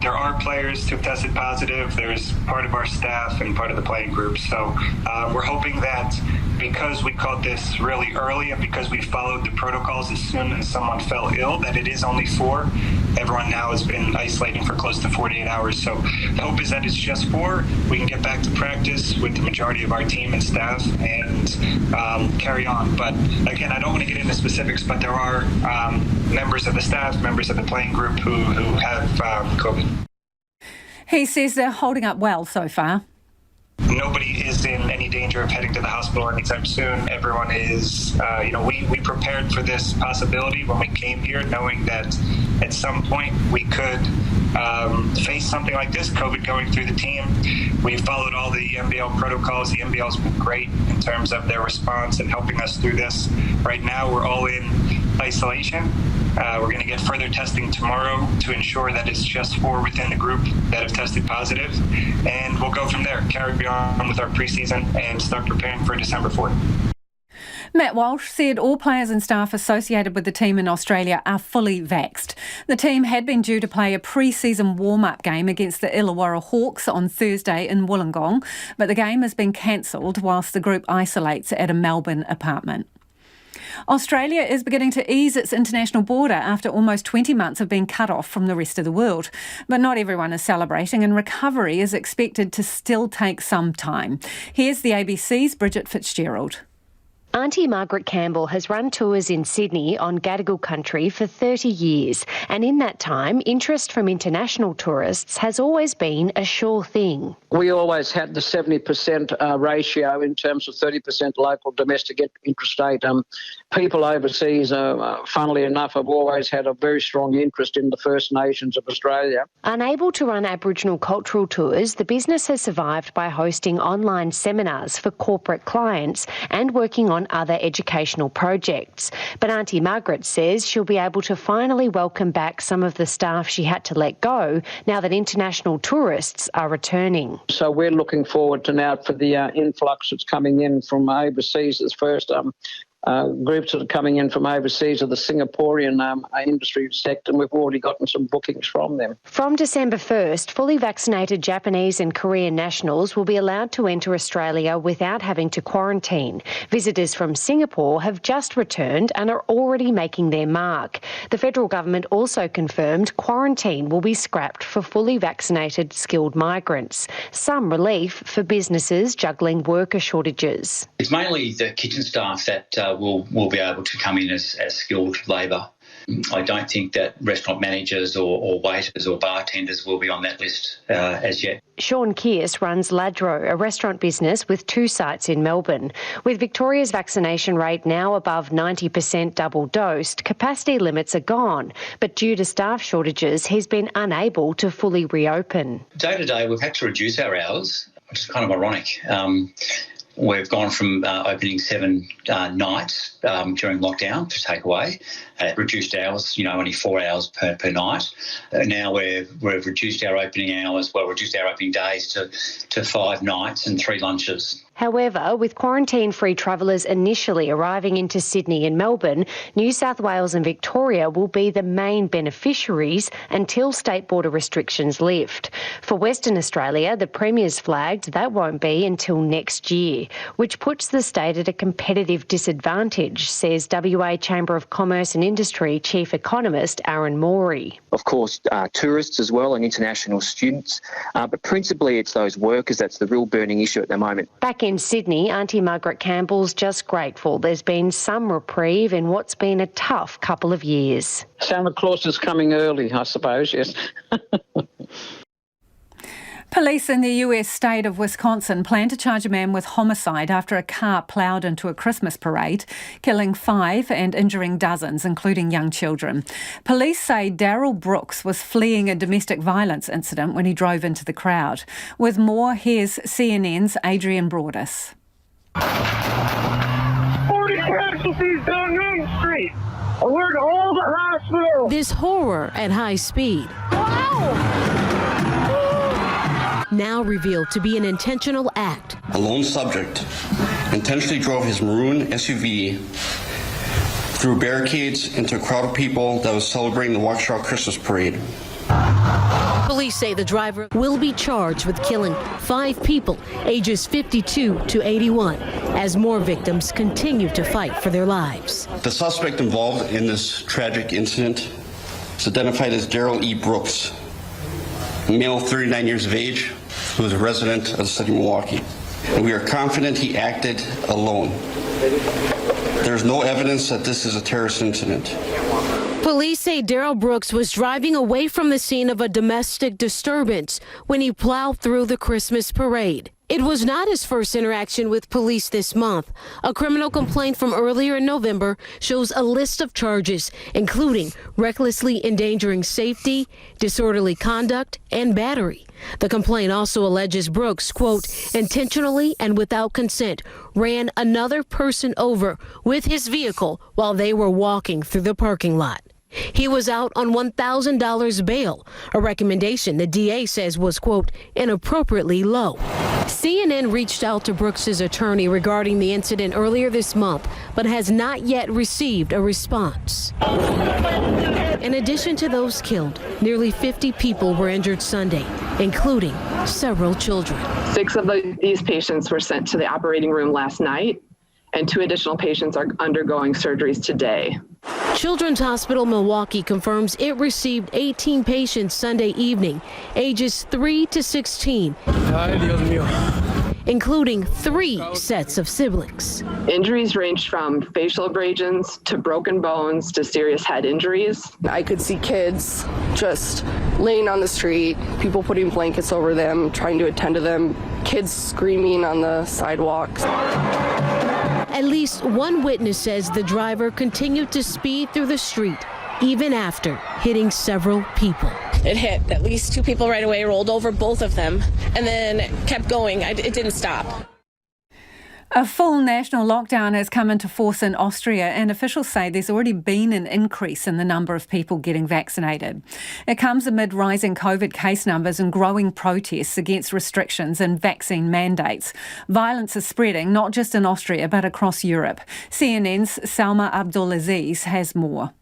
S9: There are players who've tested positive. There's part of our staff and part of the playing group. So we're hoping that because we caught this really early and because we followed the protocols as soon as someone fell ill, that it is only 4. Everyone now has been isolating for close to 48 hours. So the hope is that it's just 4. We can get back to practice with the majority of our team and staff and carry on. But again, I don't want to get into specifics, but there are members of the staff, members of the playing group who have COVID.
S13: He says they're holding up well so far.
S9: Nobody is in any danger of heading to the hospital anytime soon. Everyone is, we prepared for this possibility when we came here, knowing that at some point we could face something like this, COVID going through the team. We followed all the NBL protocols. The NBL's been great in terms of their response and helping us through this. Right now, we're all in isolation. We're going to get further testing tomorrow to ensure that it's just 4 within the group that have tested positive. And we'll go from there, carry on with our preseason and start preparing for December 4th.
S13: Matt Walsh said all players and staff associated with the team in Australia are fully vaxxed. The team had been due to play a pre-season warm-up game against the Illawarra Hawks on Thursday in Wollongong, but the game has been cancelled whilst the group isolates at a Melbourne apartment. Australia is beginning to ease its international border after almost 20 months of being cut off from the rest of the world. But not everyone is celebrating, and recovery is expected to still take some time. Here's the ABC's Bridget Fitzgerald.
S10: Auntie Margaret Campbell has run tours in Sydney on Gadigal country for 30 years, and in that time, interest from international tourists has always been a sure thing.
S22: We always had the 70% ratio in terms of 30% local, domestic, interstate. People overseas, funnily enough, have always had a very strong interest in the First Nations of Australia.
S10: Unable to run Aboriginal cultural tours, the business has survived by hosting online seminars for corporate clients and working on on other educational projects. But Auntie Margaret says she'll be able to finally welcome back some of the staff she had to let go now that international tourists are returning.
S22: So we're looking forward to now for the influx that's coming in from overseas. This first groups that are coming in from overseas of the Singaporean industry sector, and we've already gotten some bookings from them.
S10: From December 1st, fully vaccinated Japanese and Korean nationals will be allowed to enter Australia without having to quarantine. Visitors from Singapore have just returned and are already making their mark. The federal government also confirmed quarantine will be scrapped for fully vaccinated skilled migrants. Some relief for businesses juggling worker shortages.
S7: It's mainly the kitchen staff that will be able to come in as skilled labour. I don't think that restaurant managers or waiters or bartenders will be on that list as yet.
S10: Sean Kearse runs Ladro, a restaurant business with 2 sites in Melbourne. With Victoria's vaccination rate now above 90% double-dosed, capacity limits are gone, but due to staff shortages, he's been unable to fully reopen.
S7: Day to day, we've had to reduce our hours, which is kind of ironic. We've gone from opening 7 nights during lockdown for takeaway, reduced hours, only 4 hours per night. Now we've reduced our opening hours, reduced our opening days to 5 nights and 3 lunches.
S10: However, with quarantine-free travellers initially arriving into Sydney and Melbourne, New South Wales and Victoria will be the main beneficiaries until state border restrictions lift. For Western Australia, the Premier's flagged that won't be until next year, which puts the state at a competitive disadvantage, says WA Chamber of Commerce and Industry Chief Economist Aaron Morey.
S8: Of course, tourists as well and international students, but principally it's those workers that's the real burning issue at the moment.
S10: Back in Sydney, Auntie Margaret Campbell's just grateful there's been some reprieve in what's been a tough couple of years.
S22: Santa Claus is coming early, I suppose, yes.
S13: Police in the US state of Wisconsin plan to charge a man with homicide after a car ploughed into a Christmas parade, killing 5 and injuring dozens, including young children. Police say Daryl Brooks was fleeing a domestic violence incident when he drove into the crowd. With more, here's CNN's Adrian Broadus.
S12: 40 casualties down Main Street. Alert all the hospital.
S14: This horror at high speed. Now revealed to be an intentional act.
S23: A lone subject intentionally drove his maroon SUV through barricades into a crowd of people that was celebrating the Waukesha Christmas parade.
S14: Police say the driver will be charged with killing 5 people ages 52 to 81 as more victims continue to fight for their lives.
S23: The suspect involved in this tragic incident is identified as Daryl E. Brooks, a male 39 years of age who is a resident of the city of Milwaukee. And we are confident he acted alone. There is no evidence that this is a terrorist incident.
S14: Police say Daryl Brooks was driving away from the scene of a domestic disturbance when he plowed through the Christmas parade. It was not his first interaction with police this month. A criminal complaint from earlier in November shows a list of charges, including recklessly endangering safety, disorderly conduct, and battery. The complaint also alleges Brooks, quote, intentionally and without consent, ran another person over with his vehicle while they were walking through the parking lot. He was out on $1,000 bail, a recommendation the DA says was, quote, inappropriately low. CNN reached out to Brooks's attorney regarding the incident earlier this month, but has not yet received a response. In addition to those killed, nearly 50 people were injured Sunday, including several children.
S25: 6 of these patients were sent to the operating room last night, and 2 additional patients are undergoing surgeries today.
S14: Children's Hospital Milwaukee confirms it received 18 patients Sunday evening, ages 3 to 16, including 3 sets of siblings.
S25: Injuries ranged from facial abrasions to broken bones to serious head injuries.
S27: I could see kids just laying on the street, people putting blankets over them, trying to attend to them, kids screaming on the sidewalks.
S14: At least one witness says the driver continued to speed through the street, even after hitting several people.
S28: It hit at least 2 people right away, rolled over both of them, and then kept going. It didn't stop.
S13: A full national lockdown has come into force in Austria, and officials say there's already been an increase in the number of people getting vaccinated. It comes amid rising COVID case numbers and growing protests against restrictions and vaccine mandates. Violence is spreading, not just in Austria, but across Europe. CNN's Salma Abdulaziz has more.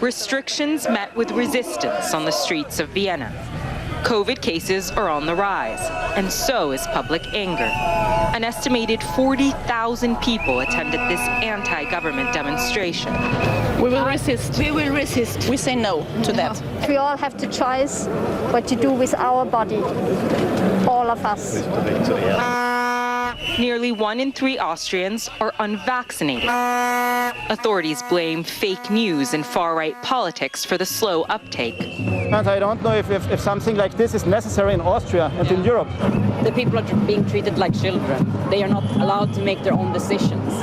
S2: Restrictions met with resistance on the streets of Vienna. COVID cases are on the rise, and so is public anger. An estimated 40,000 people attended this anti-government demonstration.
S28: We will resist. We will resist. We say no to that.
S3: We all have to choose what to do with our body, all of us.
S2: Nearly 1 in 3 Austrians are unvaccinated. Authorities blame fake news and far-right politics for the slow uptake.
S11: And I don't know if something like this is necessary in Austria and in Europe.
S15: The people are being treated like children. They are not allowed to make their own decisions.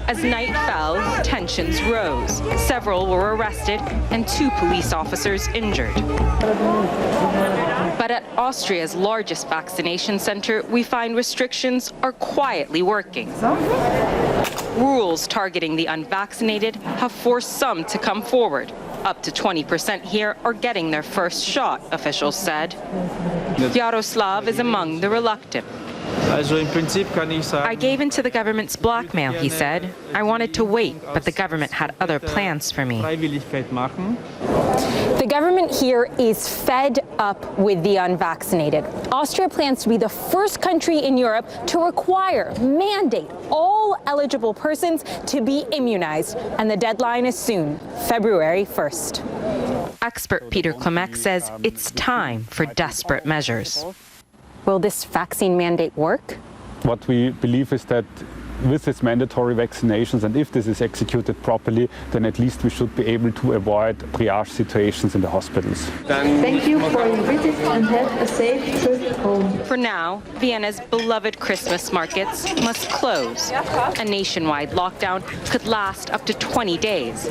S2: As night fell, tensions rose. Several were arrested and 2 police officers injured. But at Austria's largest vaccination center, we find restrictions are quietly working. Rules targeting the unvaccinated have forced some to come forward. Up to 20% here are getting their first shot, officials said. Yaroslav is among the reluctant. I gave in to the government's blackmail, he said. I wanted to wait, but the government had other plans for me.
S3: The government here is fed up with the unvaccinated. Austria plans to be the first country in Europe to mandate all eligible persons to be immunized, and the deadline is soon, February 1st.
S2: Expert Peter Klimek says it's time for desperate measures.
S3: Will this vaccine mandate work?
S16: What we believe is that with this mandatory vaccinations, and if this is executed properly, then at least we should be able to avoid triage situations in the hospitals.
S3: Thank you for your visit and have a safe trip home.
S2: For now, Vienna's beloved Christmas markets must close. A nationwide lockdown could last up to 20 days.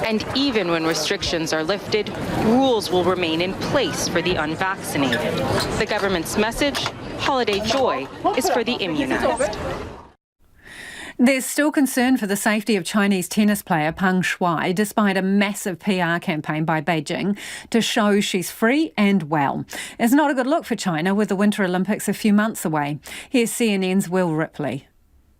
S2: And even when restrictions are lifted, rules will remain in place for the unvaccinated. The government's message, holiday joy, is for the immunized.
S13: There's still concern for the safety of Chinese tennis player Peng Shuai, despite a massive PR campaign by Beijing to show she's free and well. It's not a good look for China with the Winter Olympics a few months away. Here's CNN's Will Ripley.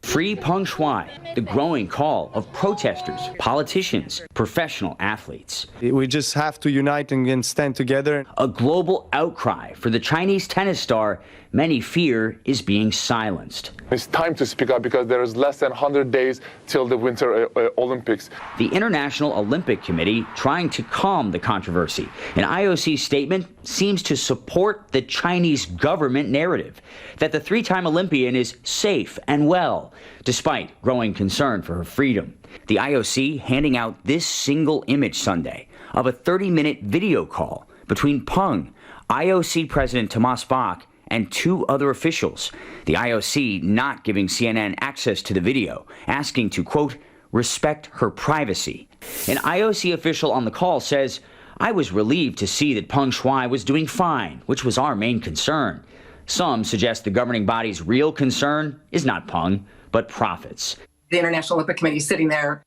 S17: Free Peng Shuai, the growing call of protesters, politicians, professional athletes.
S18: We just have to unite and stand together.
S17: A global outcry for the Chinese tennis star many fear is being silenced.
S19: It's time to speak up because there is less than 100 days till the Winter Olympics.
S17: The International Olympic Committee trying to calm the controversy. An IOC statement seems to support the Chinese government narrative that the 3-time Olympian is safe and well, despite growing concern for her freedom. The IOC handing out this single image Sunday of a 30-minute video call between Peng, IOC President Thomas Bach, and 2 other officials. The IOC not giving CNN access to the video, asking to, quote, respect her privacy. An IOC official on the call says, I was relieved to see that Peng Shuai was doing fine, which was our main concern. Some suggest the governing body's real concern is not Peng, but profits.
S29: The International Olympic Committee is sitting there,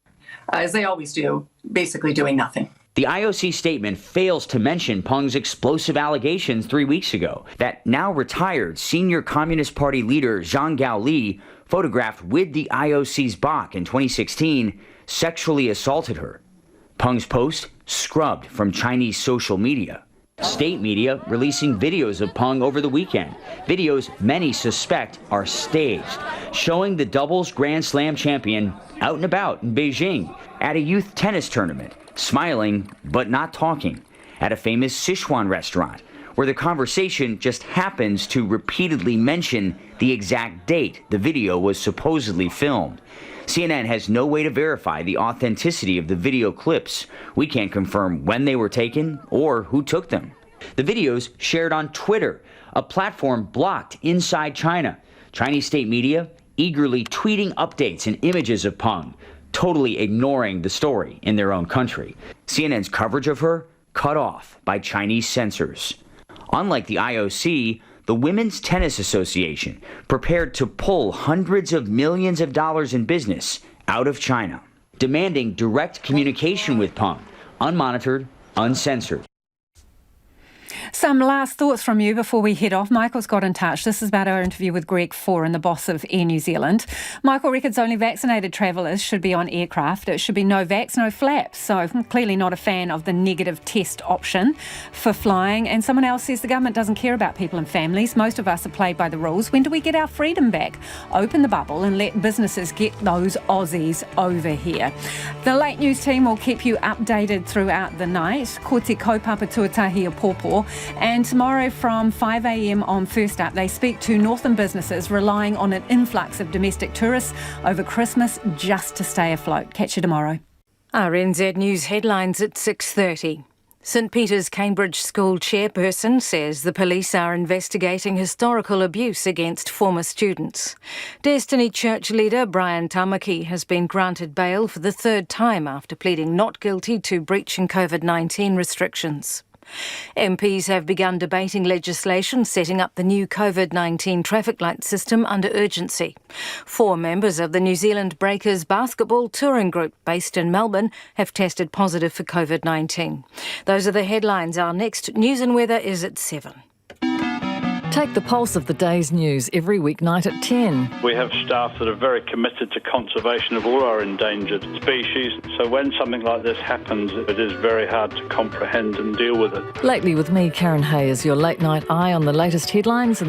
S29: as they always do, basically doing nothing.
S17: The IOC statement fails to mention Peng's explosive allegations 3 weeks ago that now retired senior Communist Party leader Zhang Gaoli, photographed with the IOC's Bach in 2016, sexually assaulted her. Peng's post scrubbed from Chinese social media. State media releasing videos of Peng over the weekend. Videos many suspect are staged, showing the doubles Grand Slam champion out and about in Beijing at a youth tennis tournament, smiling but not talking, at a famous Sichuan restaurant, where the conversation just happens to repeatedly mention the exact date the video was supposedly filmed. CNN has no way to verify the authenticity of the video clips. We can't confirm when they were taken or who took them. The videos shared on Twitter, a platform blocked inside China. Chinese state media eagerly tweeting updates and images of Peng, totally ignoring the story in their own country. CNN's coverage of her cut off by Chinese censors. Unlike the IOC, the Women's Tennis Association prepared to pull hundreds of millions of dollars in business out of China, demanding direct communication with Peng, unmonitored, uncensored.
S13: Some last thoughts from you before we head off. Michael's got in touch. This is about our interview with Greg Foran, the boss of Air New Zealand. Michael reckons only vaccinated travellers should be on aircraft. It should be no vax, no flaps. So I'm clearly not a fan of the negative test option for flying. And someone else says the government doesn't care about people and families. Most of us are played by the rules. When do we get our freedom back? Open the bubble and let businesses get those Aussies over here. The late news team will keep you updated throughout the night. Ko te kaupapa tuatahi a pōpō. And tomorrow from 5 a.m. on First Up, they speak to northern businesses relying on an influx of domestic tourists over Christmas just to stay afloat. Catch you tomorrow.
S1: RNZ News headlines at 6:30. St Peter's Cambridge School chairperson says the police are investigating historical abuse against former students. Destiny Church leader Brian Tamaki has been granted bail for the third time after pleading not guilty to breaching COVID-19 restrictions. MPs have begun debating legislation setting up the new COVID-19 traffic light system under urgency. 4 members of the New Zealand Breakers basketball touring group based in Melbourne have tested positive for COVID-19. Those are the headlines. Our next news and weather is at 7.
S4: Take the pulse of the day's news every weeknight at 10.
S5: We have staff that are very committed to conservation of all our endangered species. So when something like this happens, it is very hard to comprehend and deal with it.
S4: Lately with me, Karen Hay, is your late night eye on the latest headlines.